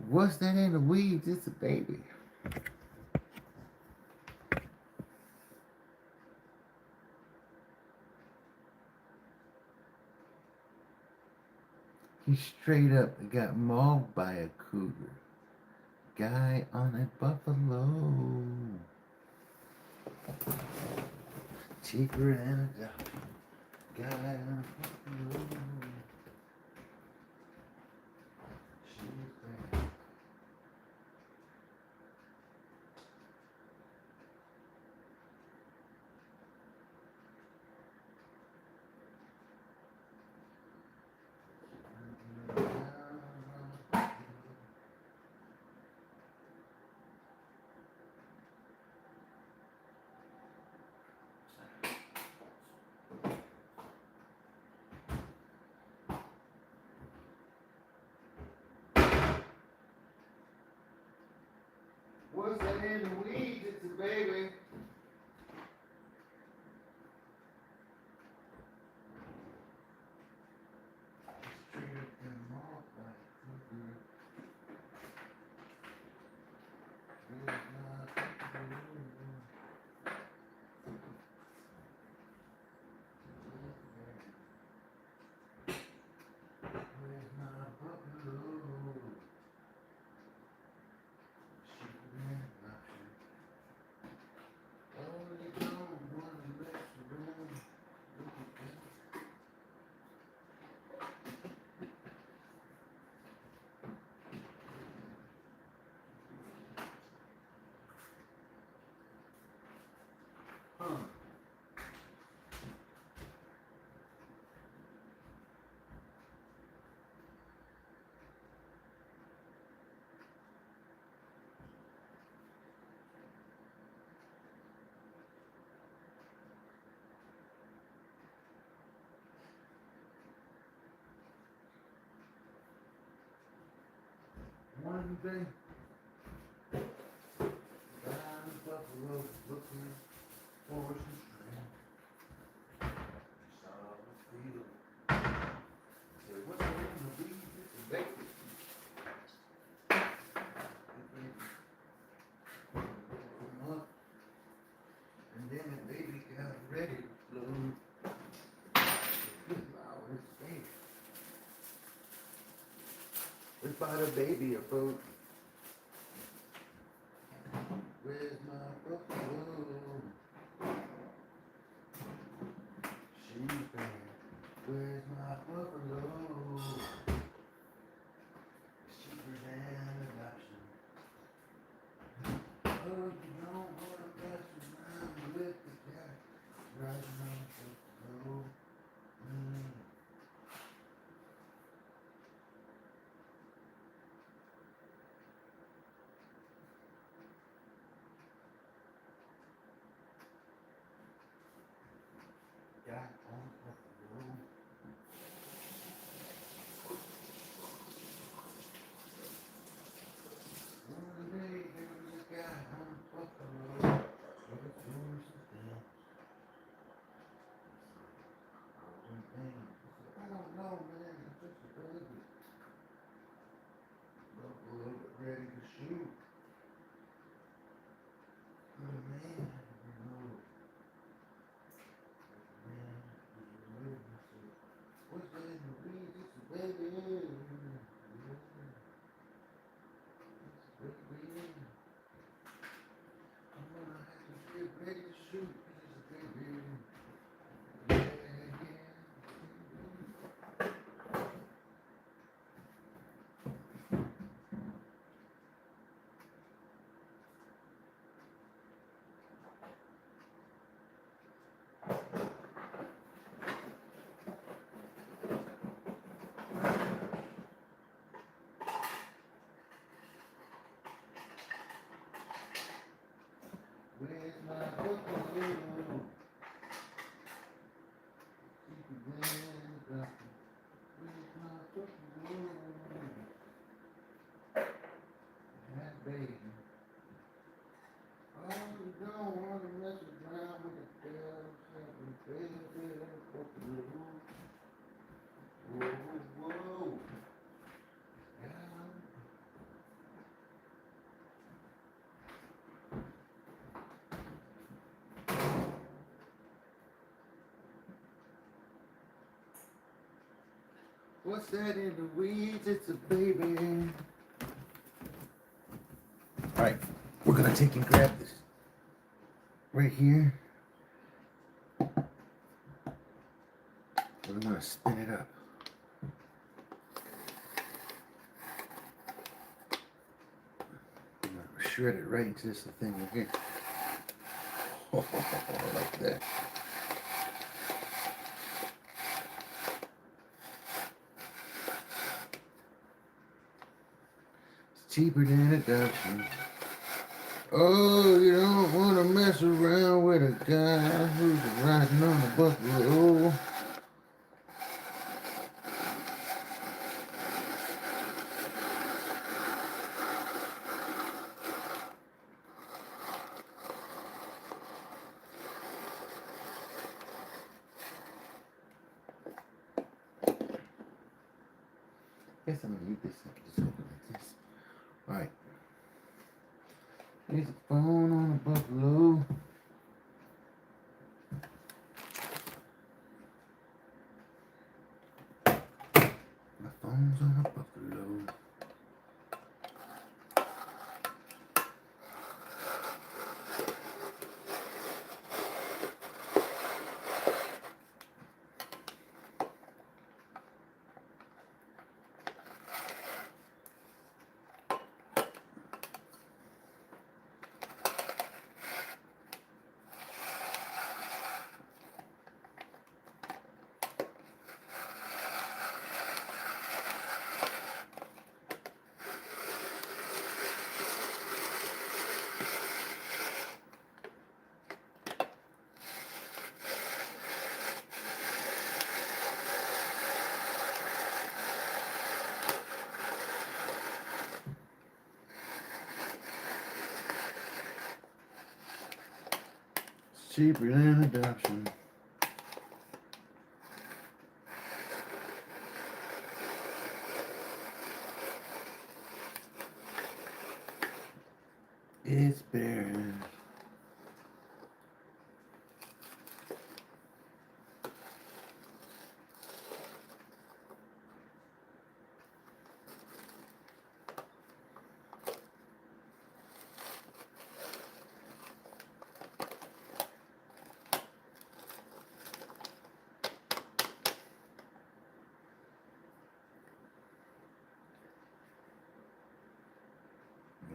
S1: What's that in the weeds? It's a baby. He straight up got mauled by a cougar. Guy on a buffalo. Cheaper than a dollar. Guy on a buffalo. She's bad. What's that in the weeds? It's a baby. Straight up in the mouth like a cougar. Where's my buffalo? Where's my buffalo? She's been nothing. day, down the buffalo looking for some strength. Saw the field. Said, what's in the weeds? It's a baby. Come up, and then the baby got ready to flow. Good Lord, it's a baby. Let's buy the baby a boat. Where's my buffalo? She's bad. Where's my buffalo? Cheaper than adoption. Oh, you don't want to mess around with the guy riding on the buffalo. Got on buffalo. One day there was a guy on buffalo. Looking for some things. Golden things. I don't know, man. It's just a baby. Buffalo ready to shoot. Oh man, you know. Man, what's that in the weeds? It's a baby. It's a baby. I'm gonna have to get ready to shoot. It's a baby. Yeah, yeah. Where's my buffalo? Where's my buffalo? That baby. Oh, you don't want to mess around with the girl. Baby, buffalo. Whoa, whoa. Yeah. What's that in the weeds? It's a baby. Alright, we're gonna take and grab this right here. We're gonna spin it up. I'm gonna shred it right into this thing right here. Like that. Cheaper than adoption. Oh, you don't want to mess around with a guy who's riding on a buffalo. Guess I'm gonna use this. I can just open it like this. Alright. There's a phone on a buffalo. My phone's on a buffalo. cheaper than adoption. It's barren.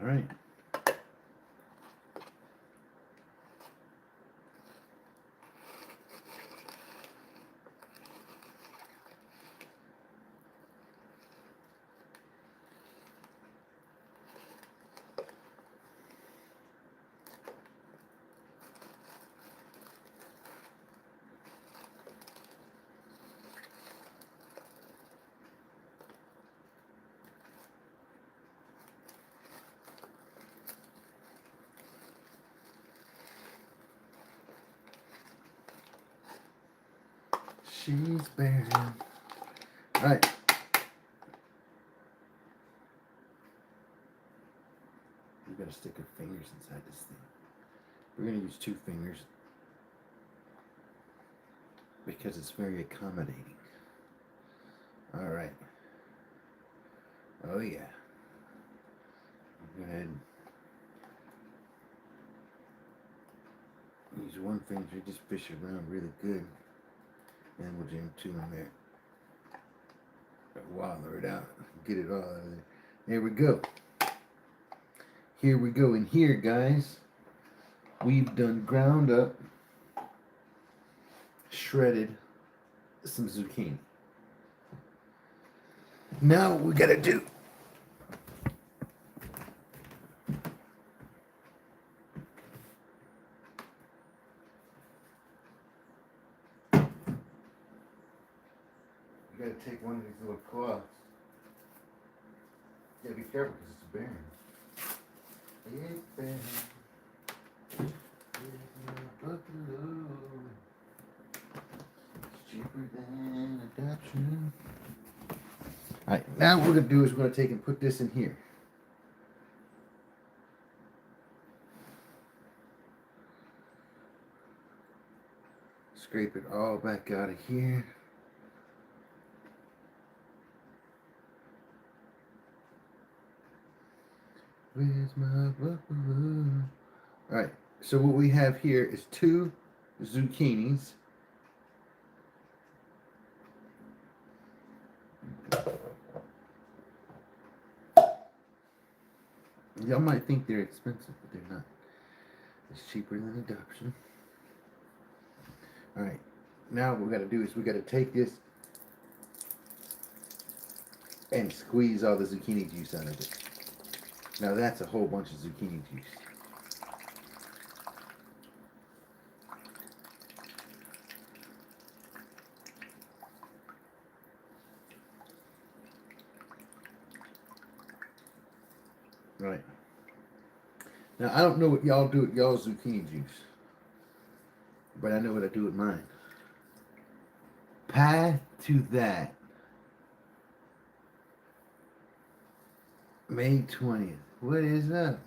S1: All right. She's barren. All right. We gotta stick our fingers inside this thing. We're gonna use 2 fingers because it's very accommodating. All right. Oh yeah. Go ahead. Use 1 finger, just fish it around really good. And we'll jam 2 in there. Waller it out. Get it all out of there. There we go. Here we go. And here, guys, we've done ground up, shredded some zucchini. Now what we gotta do, you gotta take one of these little cloths. You gotta be careful because it's barren. It's barren. It's buffalo. It's cheaper than adoption. Alright, now what we're gonna do is we're gonna take and put this in here. Scrape it all back out of here. Where's my buffalo? Alright, so what we have here is 2 zucchinis. Y'all might think they're expensive, but they're not. It's cheaper than adoption. Alright, now what we gotta do is we gotta take this and squeeze all the zucchini juice out of it. Now that's a whole bunch of zucchini juice. Right. Now I don't know what y'all do with y'all's zucchini juice, but I know what I do with mine. Path to that. May 20th. What is up?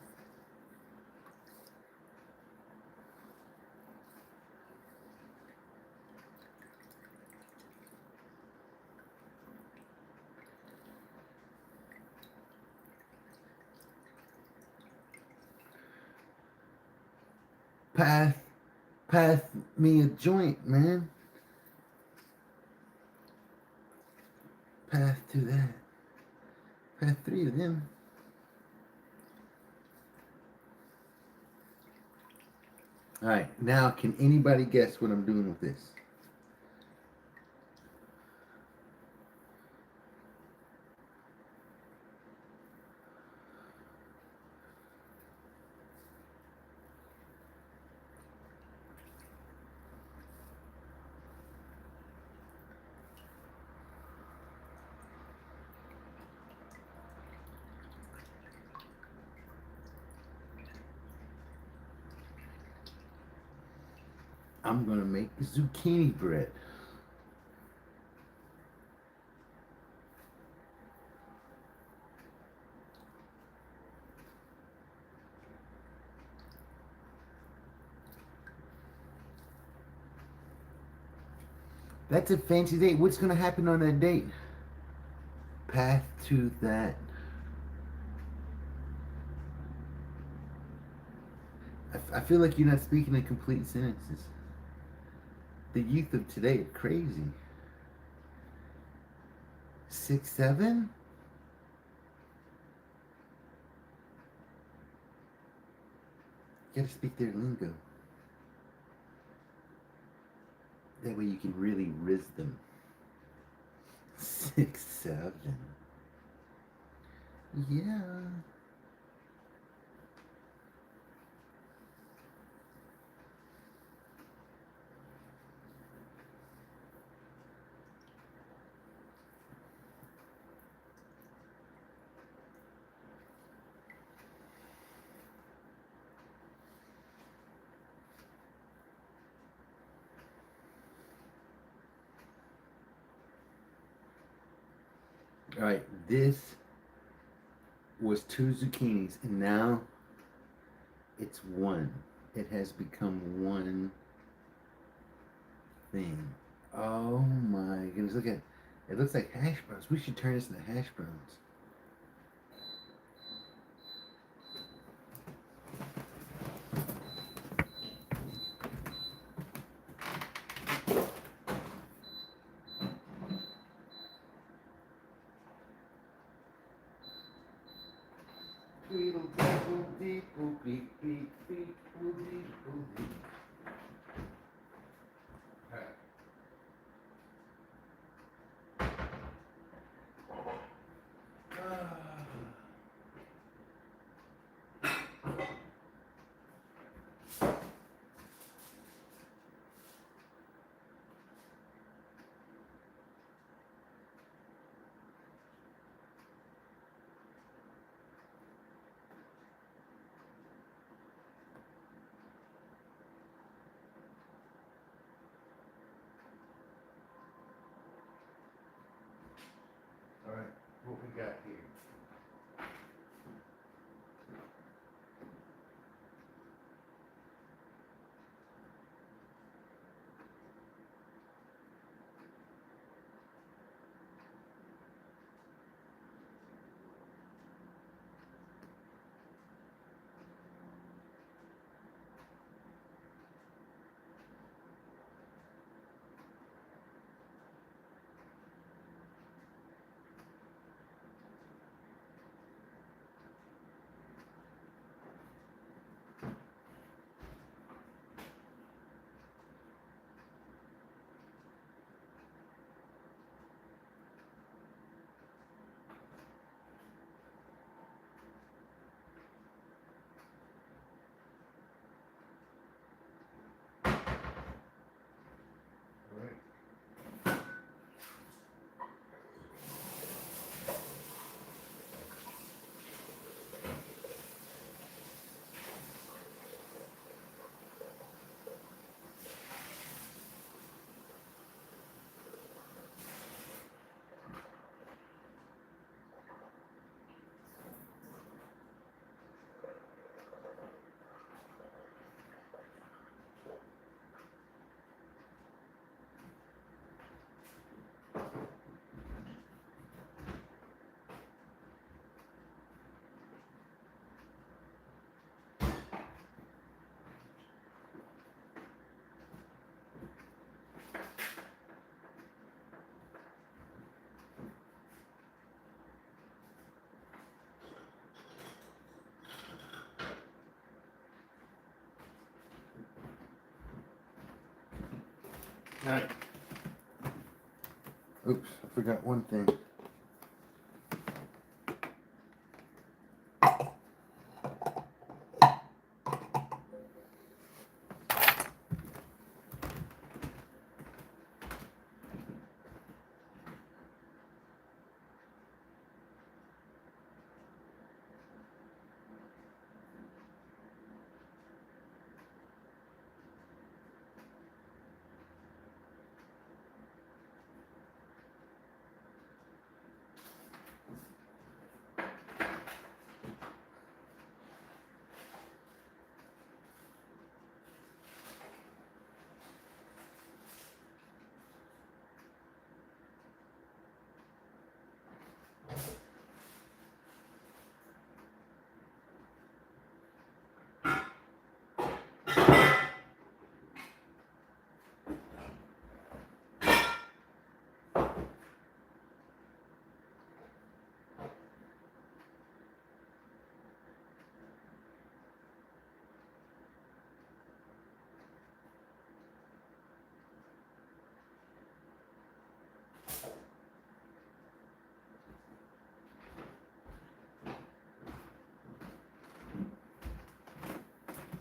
S1: Path me a joint, man. Path to that. Path 3 of them. Alright, now can anybody guess what I'm doing with this? I'm gonna make zucchini bread. That's a fancy date. What's gonna happen on that date? Path to that. I feel like you're not speaking in complete sentences. The youth of today are crazy. 6, 7? You gotta speak their lingo. That way you can really riz them. 6, 7. Yeah. Alright, this was 2 zucchinis, and now it's 1. It has become 1 thing. Oh my goodness, look at it. It looks like hash browns. We should turn this into hash browns. Alright, what we got here? Alright. Oops, I forgot one thing.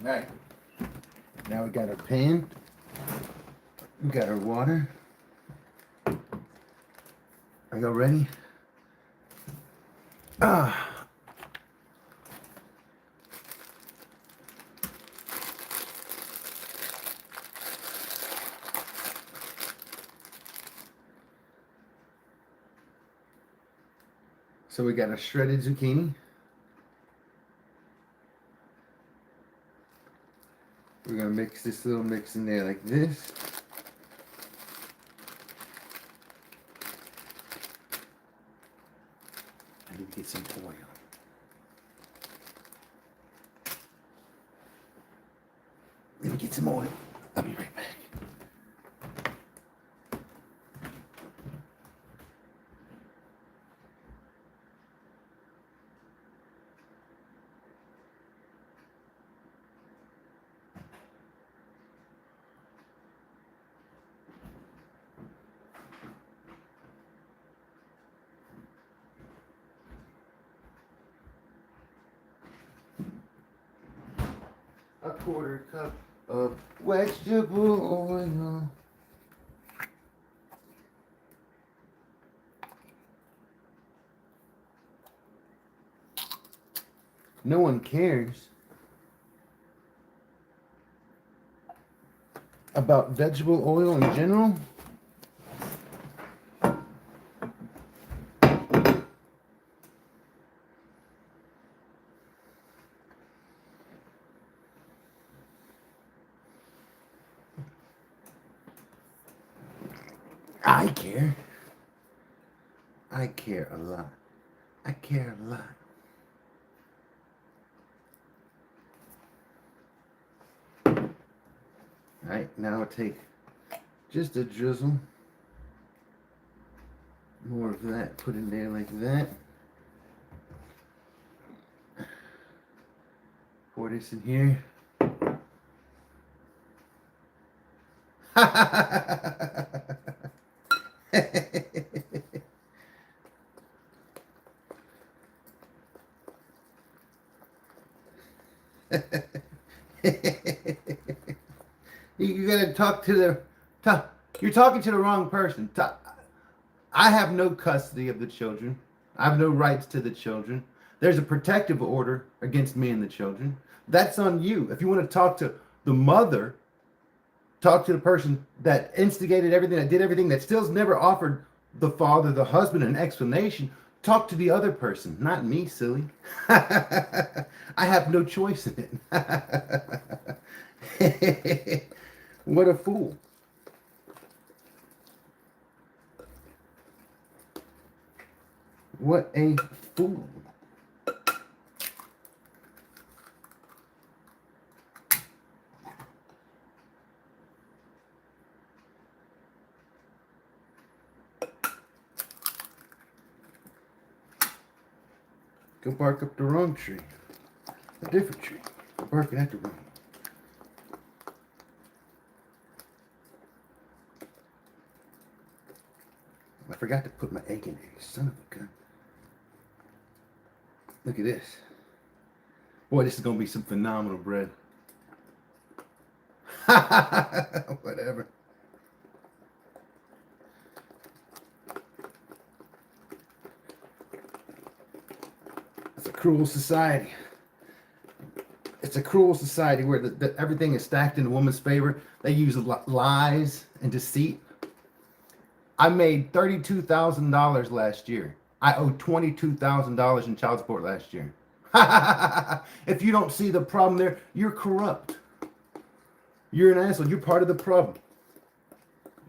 S1: Alright. Now we got our pan. We got our water. Are y'all ready? Ah. So we got a shredded zucchini. We're gonna mix this little mix in there like this. I need to get some oil. Let me get some oil. I'll be right back. A quarter cup of vegetable oil. No one cares about vegetable oil in general. I care. I care a lot. I care a lot. Alright, now I'll take just a drizzle. More of that, put in there like that. Pour this in here. You gotta talk to the. You're talking to the wrong person. I have no custody of the children. I have no rights to the children. There's a protective order against me and the children. That's on you. If you want to talk to the mother, talk to the person that instigated everything, that did everything, that still's never offered the father, the husband, an explanation. Talk to the other person, not me, silly. I have no choice in it. What a fool. What a fool. Go bark up the wrong tree. A different tree. Go barking at the wrong. I forgot to put my egg in there, you son of a gun. Look at this. Boy, this is going to be some phenomenal bread. Whatever. It's a cruel society. It's a cruel society where everything is stacked in a woman's favor. They use lies and deceit. I made $32,000 last year. I owe $22,000 in child support last year. If you don't see the problem there, you're corrupt. You're an asshole. You're part of the problem.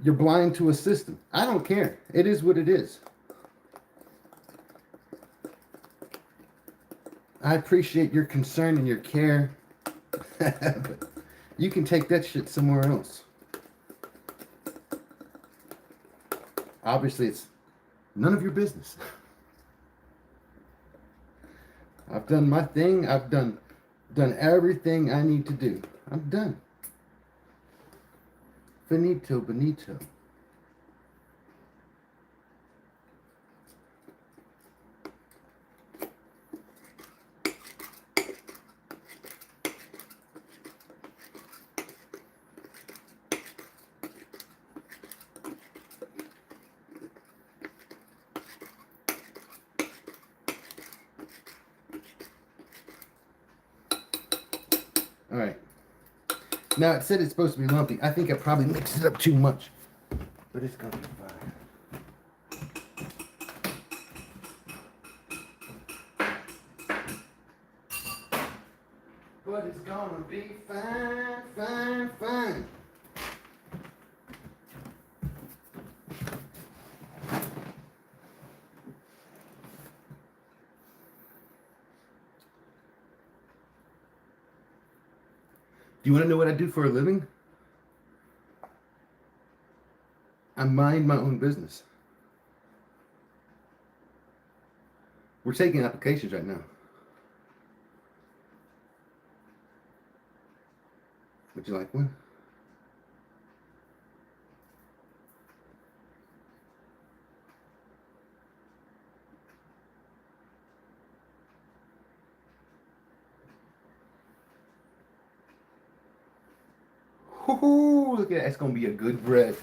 S1: You're blind to a system. I don't care. It is what it is. I appreciate your concern and your care. But you can take that shit somewhere else. Obviously, it's none of your business. I've done my thing. I've done everything I need to do. I'm done. Finito, bonito. Now it said it's supposed to be lumpy. I think I probably mixed it up too much, but it's gonna be fine. But it's gonna be fine, fine, fine. Do you want to know what I do for a living? I mind my own business. We're taking applications right now. Would you like one? Woo-hoo, look at that. It's going to be a good bread.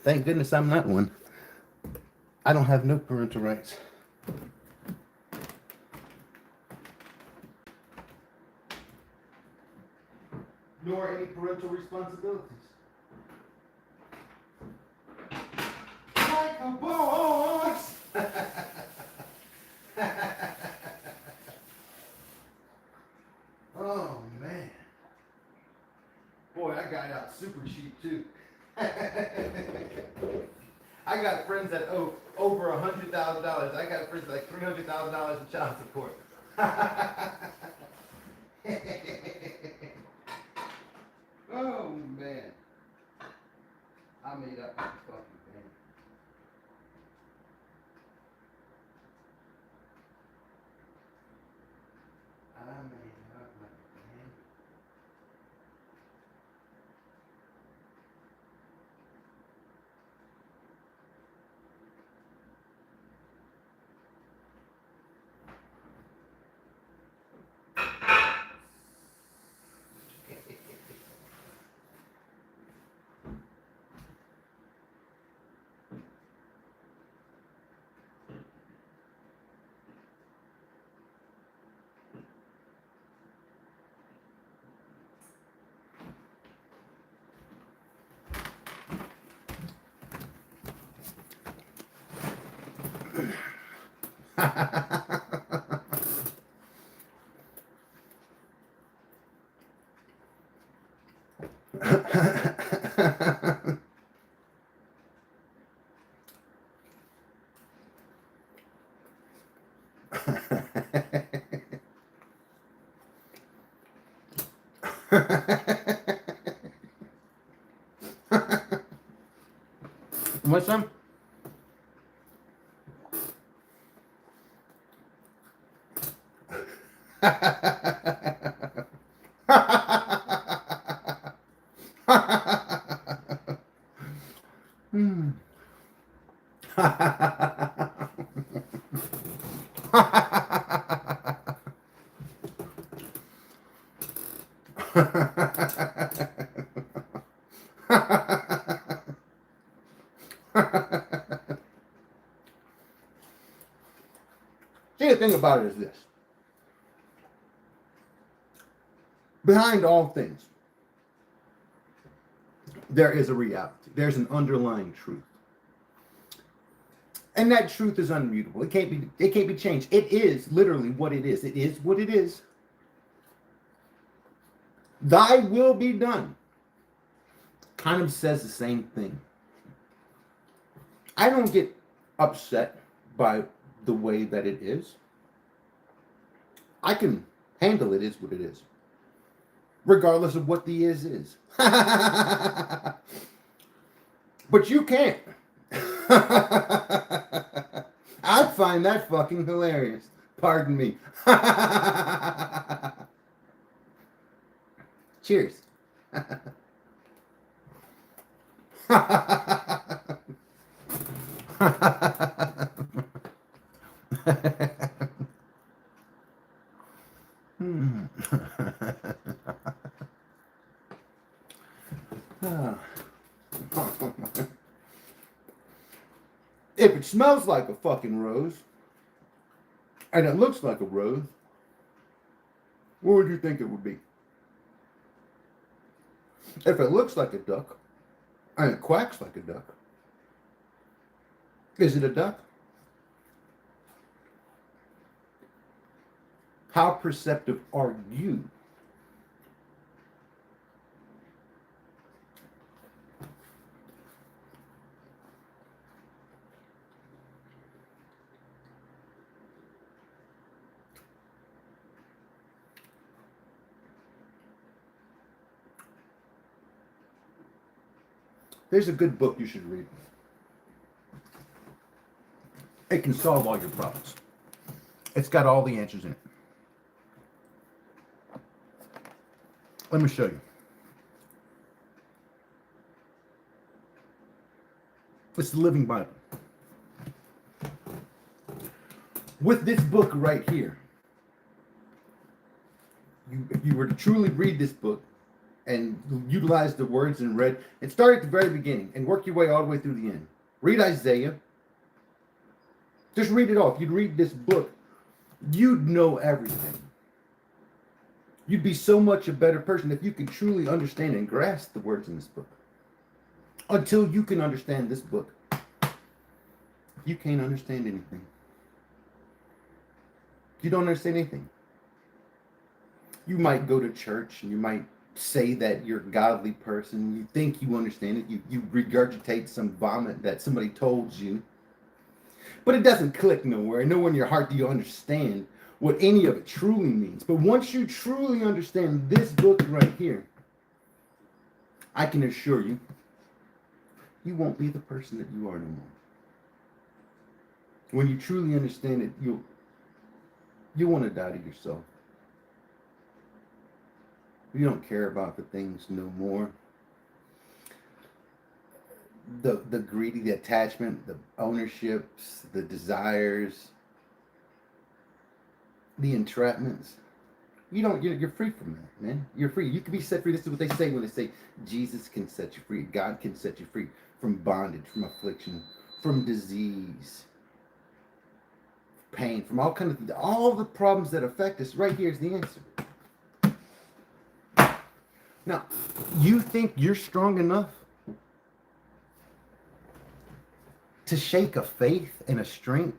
S1: Thank goodness I'm not one. I don't have no parental rights. Nor any parental responsibilities. Like a boss! Oh man. Boy, I got out super cheap too. I got friends that owe over $100,000. I got friends like $300,000 in child support. Oh man, I made up my fucking thing. I made up my thing. What's up? Hmm. See, the thing about it is this. Behind all things, there is a reality. There's an underlying truth. And that truth is unmutable. It can't be changed. It is literally what it is. It is what it is. Thy will be done. Kind of says the same thing. I don't get upset by the way that it is. I can handle it is what it is. Regardless of what the is. But you can't. I find that fucking hilarious. Pardon me. Cheers. If it smells like a fucking rose, and it looks like a rose, what would you think it would be? If it looks like a duck, and it quacks like a duck, is it a duck? How perceptive are you? There's a good book you should read. It can solve all your problems. It's got all the answers in it. Let me show you. It's the Living Bible. With this book right here, if you were to truly read this book and utilize the words and read, and start at the very beginning and work your way all the way through the end. Read Isaiah. Just read it all. If you'd read this book, you'd know everything. You'd be so much a better person if you could truly understand and grasp the words in this book. Until you can understand this book, you can't understand anything. You don't understand anything. You might go to church and you might say that you're a godly person. You think you understand it. You regurgitate some vomit that somebody told you. But it doesn't click nowhere. Nowhere in your heart do you understand what any of it truly means. But once you truly understand this book right here, I can assure you, you won't be the person that you are no more. When you truly understand it, you'll want to die to yourself. You don't care about the things no more. The greedy, the attachment, the ownerships, the desires, the entrapments. You're free from that, man. You're free. You can be set free. This is what they say when they say Jesus can set you free. God can set you free from bondage, from affliction, from disease, pain, from all the problems that affect us. Right here is the answer. Now, you think you're strong enough to shake a faith and a strength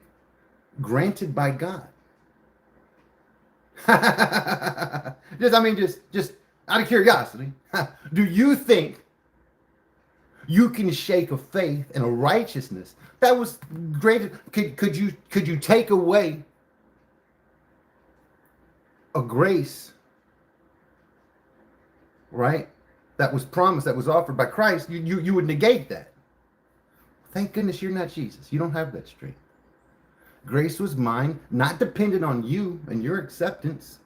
S1: granted by God? just out of curiosity, do you think you can shake a faith and a righteousness that was granted? Could you take away a grace, right, that was promised, that was offered by Christ, you would negate that. Thank goodness you're not Jesus. You don't have that strength. Grace was mine, not dependent on you and your acceptance.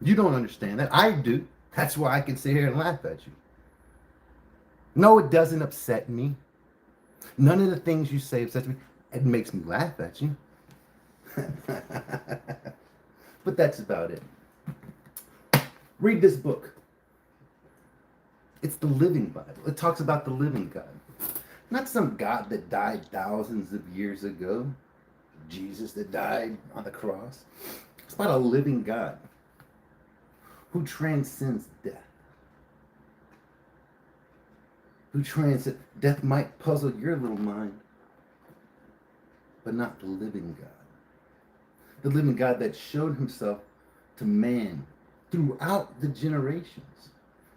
S1: You don't understand that. I do. That's why I can sit here and laugh at you. No, it doesn't upset me. None of the things you say upsets me. It makes me laugh at you. But that's about it. Read this book. It's the living Bible. It talks about the living God. Not some God that died thousands of years ago. Jesus that died on the cross. It's about a living God who transcends death. Who transcends death might puzzle your little mind, but not the living God. The living God that showed himself to man throughout the generations,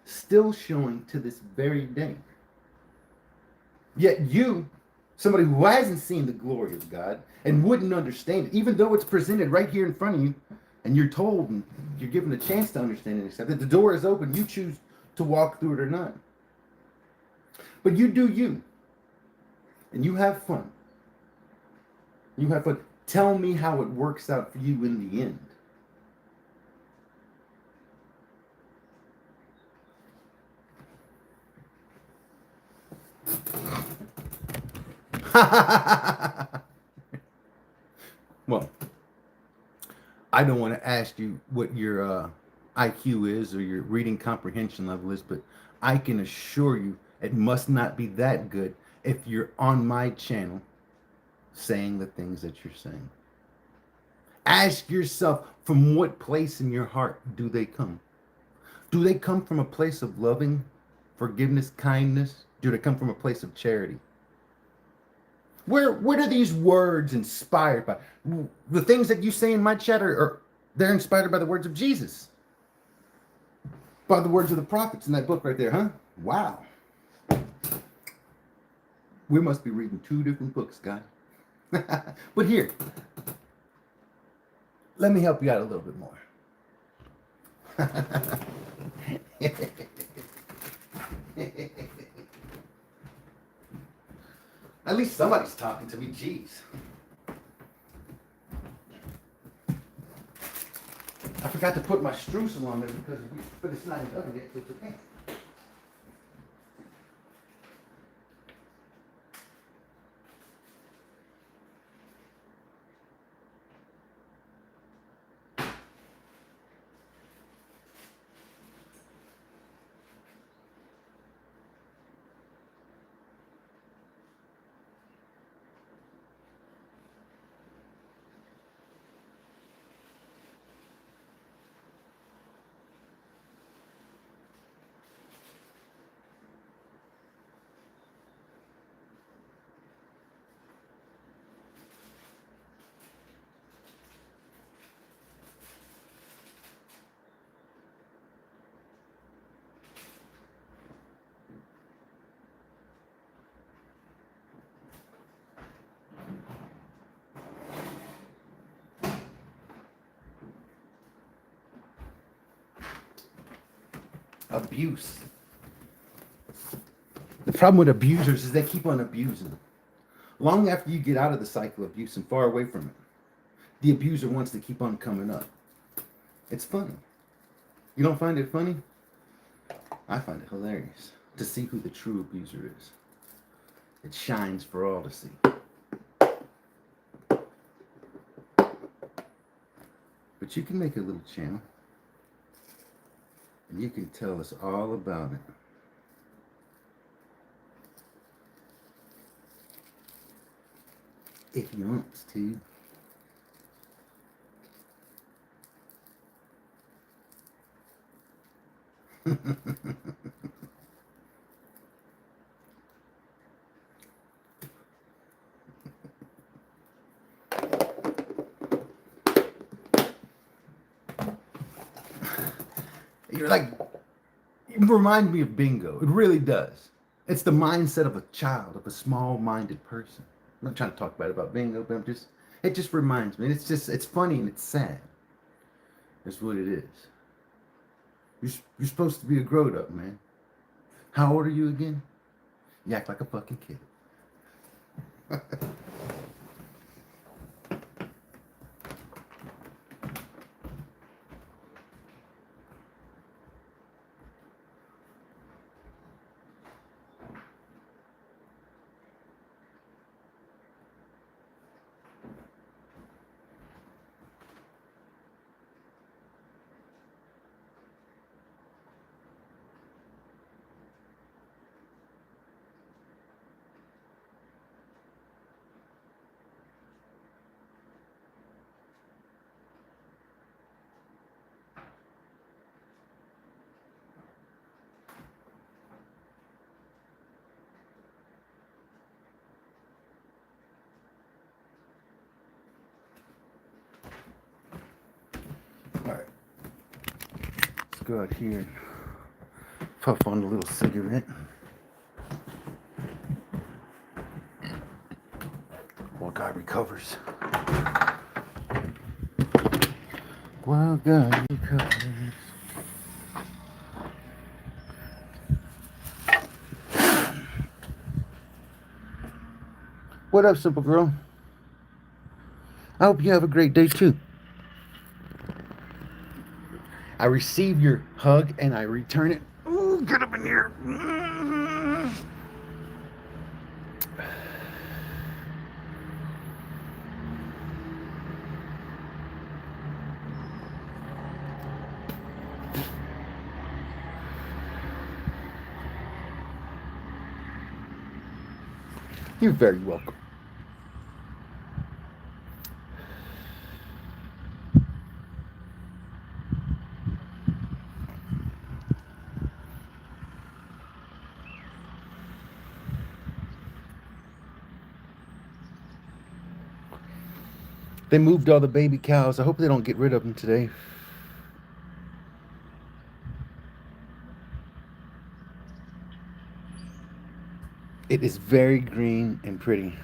S1: still showing to this very day. Yet you, somebody who hasn't seen the glory of God and wouldn't understand it, even though it's presented right here in front of you, and you're told and you're given a chance to understand and accept it, the door is open, you choose to walk through it or not. But you do you, and you have fun. You have fun. Tell me how it works out for you in the end. Well, I don't want to ask you what your IQ is or your reading comprehension level is, but I can assure you it must not be that good if you're on my channel saying the things that you're saying. Ask yourself, from what place in your heart do they come? Do they come from a place of loving, forgiveness, kindness? Do they come from a place of charity? Where are these words inspired by? The things that you say in my chat they're inspired by the words of Jesus. By the words of the prophets in that book right there, huh? Wow. We must be reading two different books, guy. But here, let me help you out a little bit more. At least somebody's talking to me. Jeez. I forgot to put my streusel on there but it's not in the oven yet, so it's okay. Abuse. The problem with abusers is they keep on abusing. Long after you get out of the cycle of abuse and far away from it, the abuser wants to keep on coming up. It's funny. You don't find it funny? I find it hilarious to see who the true abuser is. It shines for all to see. But you can make a little channel and you can tell us all about it. If you want to. You're like, it reminds me of bingo. It really does. It's the mindset of a child, of a small-minded person. I'm not trying to talk bad about bingo, but it just reminds me. It's funny and it's sad. That's what it is. You're supposed to be a grown up, man. How old are you again? You act like a fucking kid. Alright. Let's go out here and puff on a little cigarette. While God recovers. While God recovers. What up, simple girl? I hope you have a great day too. I receive your hug and I return it. Ooh, get up in here. You're very welcome. They moved all the baby cows. I hope they don't get rid of them today. It is very green and pretty.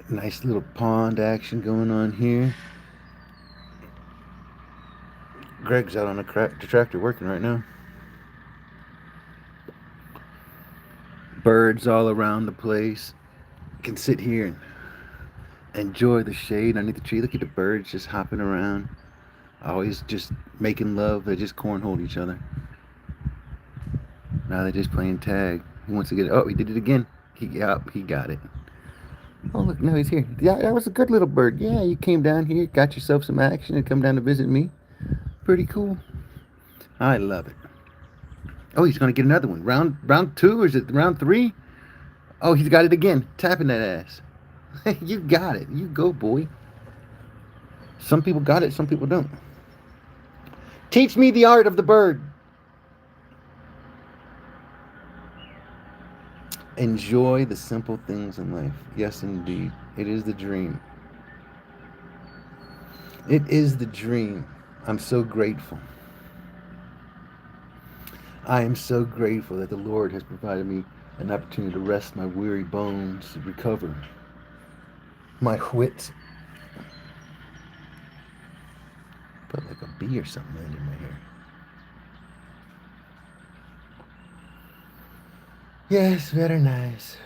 S1: Nice little pond action going on here. Greg's out on the tractor working right now. Birds all around the place. You can sit here and enjoy the shade underneath the tree. Look at the birds just hopping around. Always just making love. They just cornhole each other. Now they're just playing tag. He wants to get it. Oh, he did it again. He got it. Oh, look, now he's here. Yeah, that was a good little bird. Yeah, you came down here, got yourself some action, and come down to visit me. Pretty cool. I love it. Oh, he's going to get another one. Round 2, or is it round 3? Oh, he's got it again. Tapping that ass. You got it. You go, boy. Some people got it, some people don't. Teach me the art of the bird. Enjoy the simple things in life. Yes, indeed. It is the dream. It is the dream. I'm so grateful. I am so grateful that the Lord has provided me an opportunity to rest my weary bones, to recover my wits. Felt like a bee or something landed in my hair. Yes, very nice.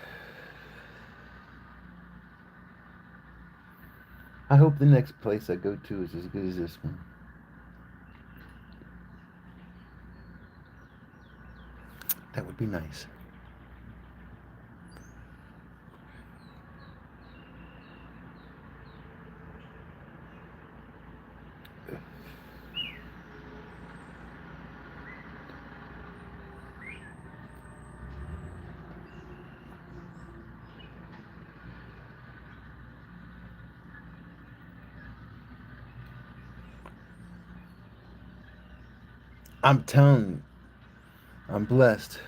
S1: I hope the next place I go to is as good as this one. That would be nice. I'm telling you, I'm blessed.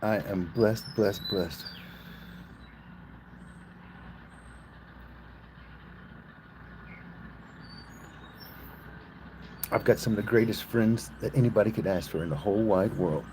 S1: I am blessed, blessed, blessed. I've got some of the greatest friends that anybody could ask for in the whole wide world.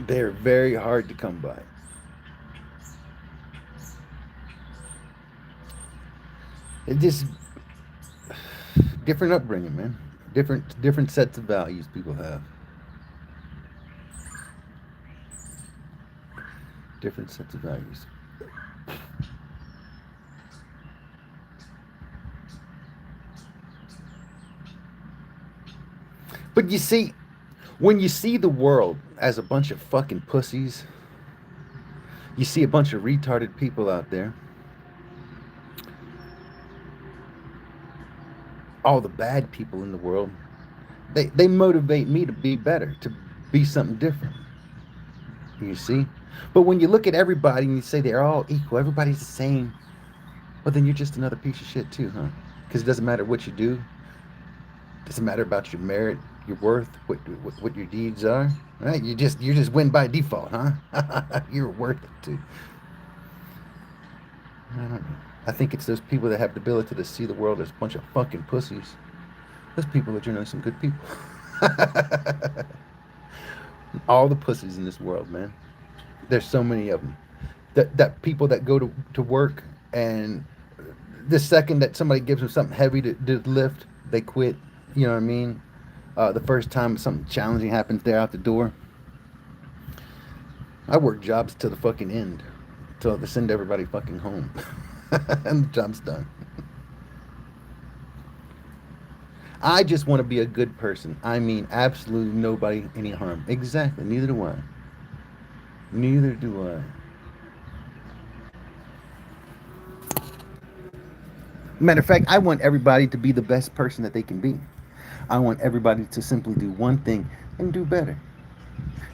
S1: They're very hard to come by. It just different upbringing, man. Different sets of values people have. Different sets of values. But you see, when you see the world as a bunch of fucking pussies, you see a bunch of retarded people out there. All the bad people in the world, they motivate me to be better, to be something different. You see? But when you look at everybody and you say they're all equal, everybody's the same, well, then you're just another piece of shit too, huh? Because it doesn't matter what you do. It doesn't matter about your merit, your worth, what your deeds are. Right? You just win by default, huh? You're worth it too. I don't know. I think it's those people that have the ability to see the world as a bunch of fucking pussies. Those people are generally some good people. All the pussies in this world, man. There's so many of them. That people that go to work, and the second that somebody gives them something heavy to lift, they quit. You know what I mean? The first time something challenging happens, they're out the door. I work jobs to the fucking end, till they send everybody fucking home, and the job's done. I just want to be a good person. I mean, absolutely nobody any harm. Exactly. Neither do I. Neither do I. Matter of fact, I want everybody to be the best person that they can be. I want everybody to simply do one thing and do better.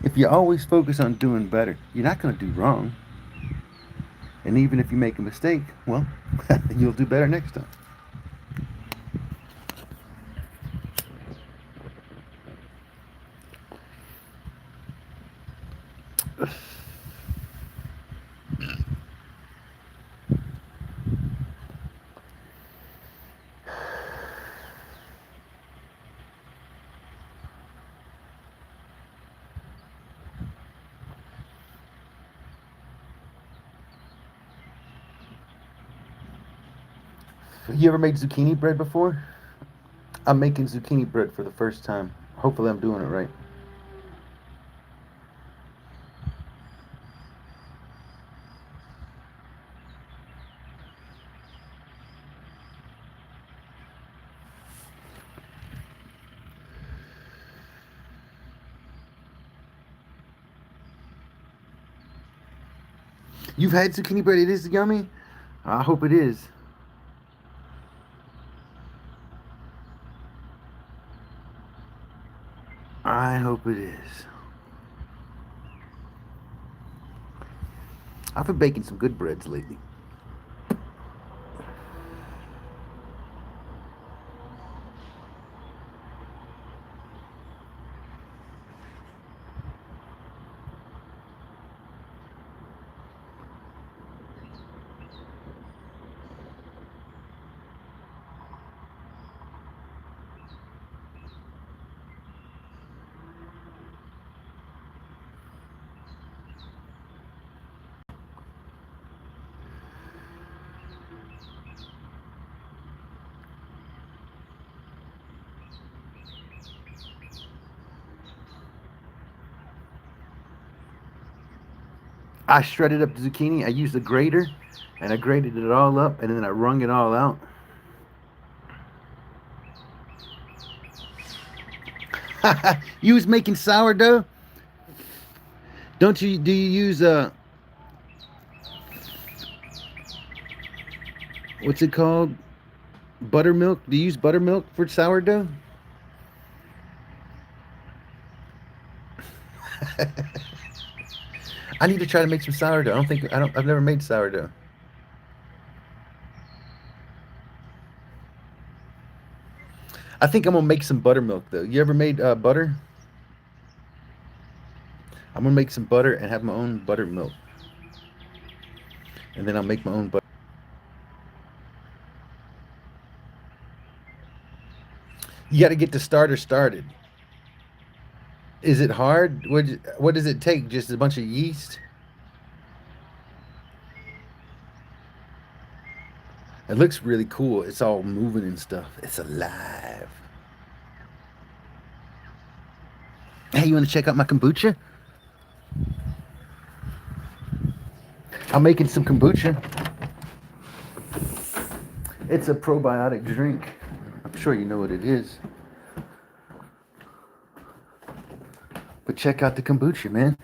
S1: If you always focus on doing better, you're not going to do wrong. And even if you make a mistake, well, you'll do better next time. You ever made zucchini bread before? I'm making zucchini bread for the first time. Hopefully, I'm doing it right. You've had zucchini bread? It is yummy? I hope it is. I hope it is. I've been baking some good breads lately. I shredded up the zucchini. I used a grater, and I grated it all up, and then I wrung it all out. You was making sourdough? Don't you? Do you use what's it called? Buttermilk? Do you use buttermilk for sourdough? I need to try to make some sourdough. I've never made sourdough. I think I'm gonna make some buttermilk though. You ever made butter? I'm gonna make some butter and have my own buttermilk, and then I'll make my own butter. You got to get the starter started. Is it hard? What does it take? Just a bunch of yeast? It looks really cool. It's all moving and stuff. It's alive. Hey, you want to check out my kombucha? I'm making some kombucha. It's a probiotic drink. I'm sure you know what it is. But check out the kombucha, man.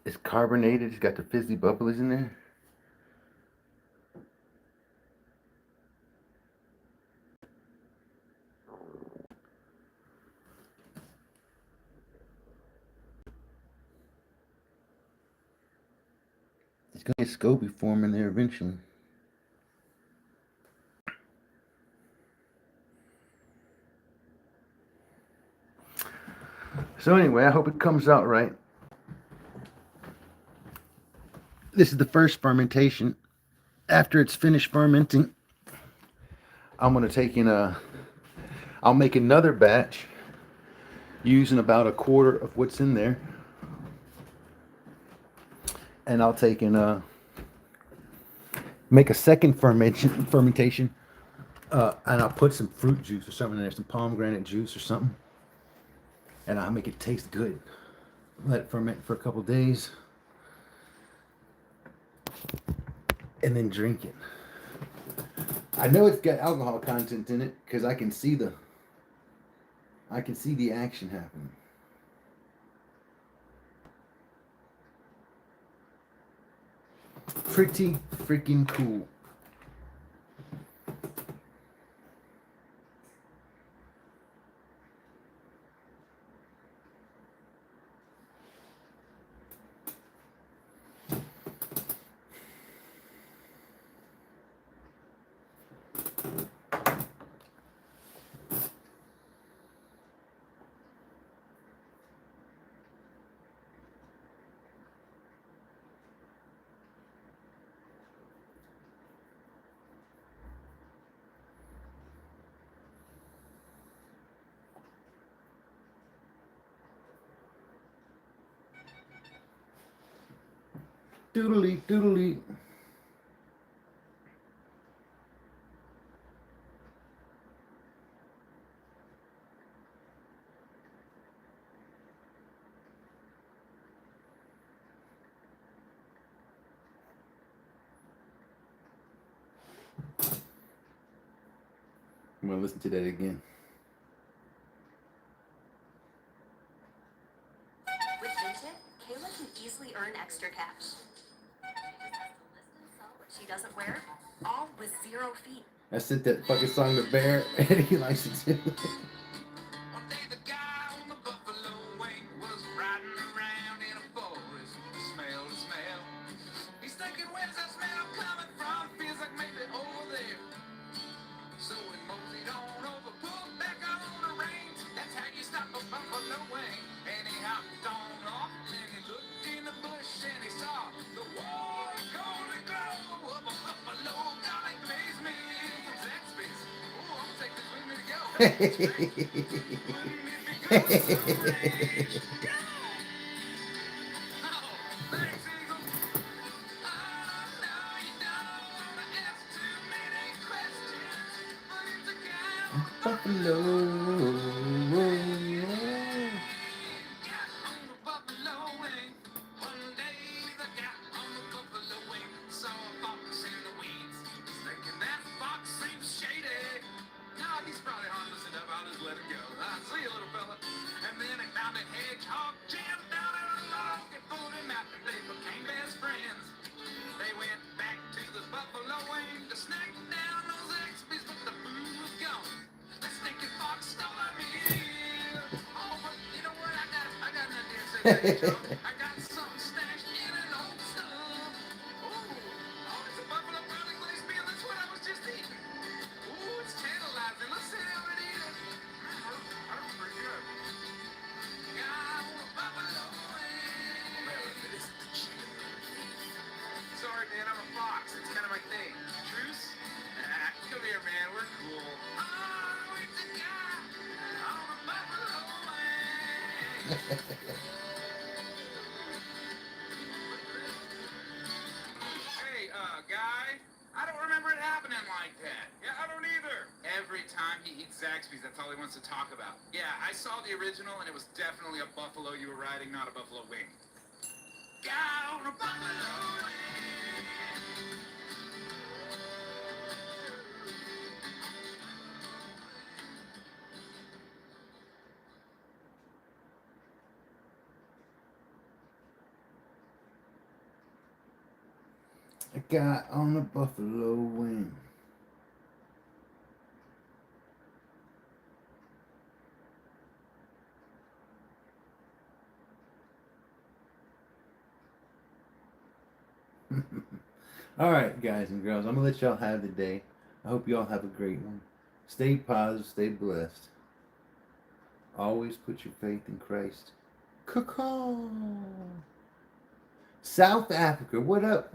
S1: It's carbonated. It's got the fizzy bubbles in there. It's gonna get SCOBY forming there eventually. So anyway, I hope it comes out right. This is the first fermentation. After it's finished fermenting, I'm gonna take in I'll make another batch using about a quarter of what's in there, and I'll take in make a second fermentation, and I'll put some fruit juice or something in there, some pomegranate juice or something, and I'll make it taste good. Let it ferment for a couple days, and then drink it. I know it's got alcohol content in it because I can see the action happening. Pretty freaking cool. Doodly doodly. I'm gonna listen to that again.
S5: With Vinted, Kayla can easily earn extra cash. She doesn't wear, all with 0 feet.
S1: I sent that fucking song to Bear, and he likes it too.
S3: One day the guy on the buffalo wing was riding around in a forest. Smell the smell. He's thinking, where's that smell coming from? Feels like maybe over there. So he moseyed on over, pulled back on the reins. That's how you stop a buffalo wing. And he hopped on off, and he looked in the bush, and he saw the warm, golden glow of a buffalo. God, it plays me from Zaxby's. Oh, I'm gonna take this with me to go.
S1: Buffalo.
S3: He's probably harmless enough. I'll just let him go. See you, little fella. And then he found a hedgehog jammed down in a log and pulled him out, and they became best friends. They went back to the buffalo wing to snack down those Expies, but the food was gone. The stinking fox stole our meal. Oh, but you know what? I got an idea, said the hedgehog. I got something stashed in an old stump. Oh, it's a buffalo brownie glazed meal. That's what I was just eating. Ooh, it's tantalizing. Let's sit down and eat it. That was pretty good. Yeah, I want a buffalo wing. Well, if it isn't the chicken. Hey, guy, I don't remember it happening like that. Yeah, I don't either. Every time he eats Zaxby's, that's all he wants to talk about. Yeah, I saw the original, and it was definitely a buffalo you were riding, not a buffalo wing. Guy on a buffalo wing.
S1: A guy on a buffalo wing. All right, guys and girls, I'm gonna let y'all have the day. I hope y'all have a great one. Stay positive, stay blessed. Always put your faith in Christ. Caw. South Africa, what up?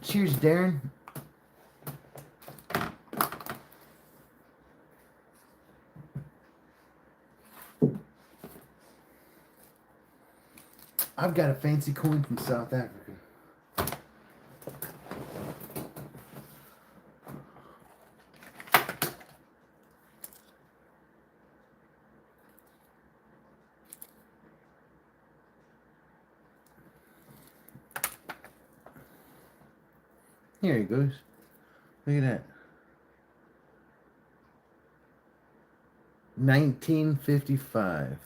S1: Cheers, Darren. I've got a fancy coin from South Africa. Here he goes. Look at that. 1955.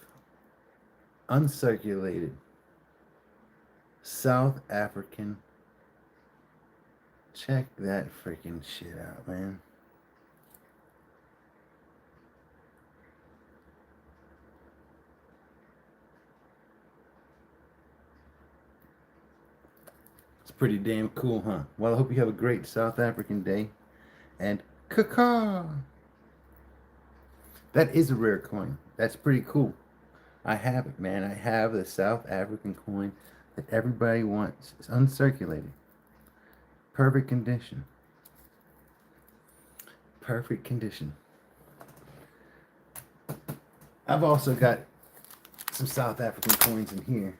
S1: Uncirculated. South African. Check that freaking shit out, man. It's pretty damn cool, huh? Well, I hope you have a great South African day. And caw. That is a rare coin. That's pretty cool. I have it, man. I have the South African coin that everybody wants. It's uncirculated. Perfect condition. Perfect condition. I've also got some South African coins in here.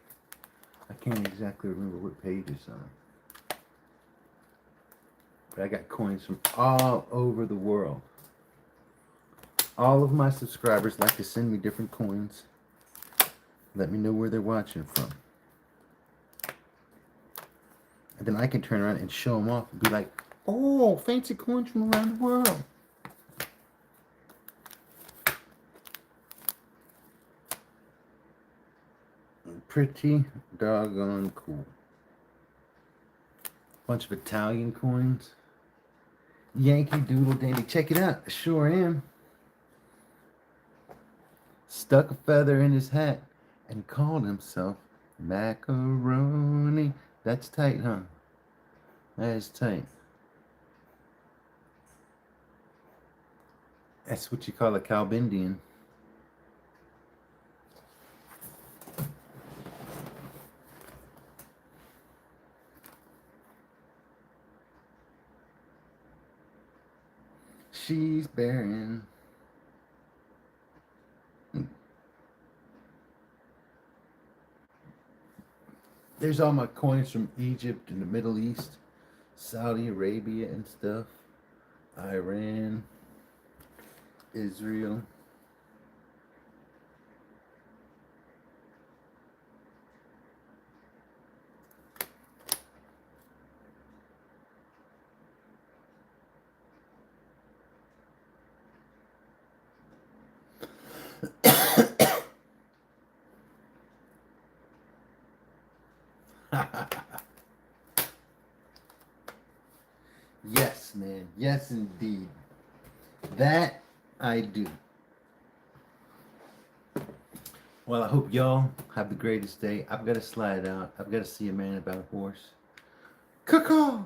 S1: I can't exactly remember what page it's on. But I got coins from all over the world. All of my subscribers like to send me different coins. Let me know where they're watching from. And then I can turn around and show them off and be like, oh, fancy coins from around the world. Pretty doggone cool. Bunch of Italian coins. Yankee Doodle Dandy. Check it out. I sure am. Stuck a feather in his hat and called himself Macaroni. That's tight, huh? That is tight. That's what you call a Calbindian. She's barren. There's all my coins from Egypt and the Middle East, Saudi Arabia and stuff, Iran, Israel. Yes, man. Yes, indeed. That I do. Well, I hope y'all have the greatest day. I've got to slide out. I've got to see a man about a horse. Caw.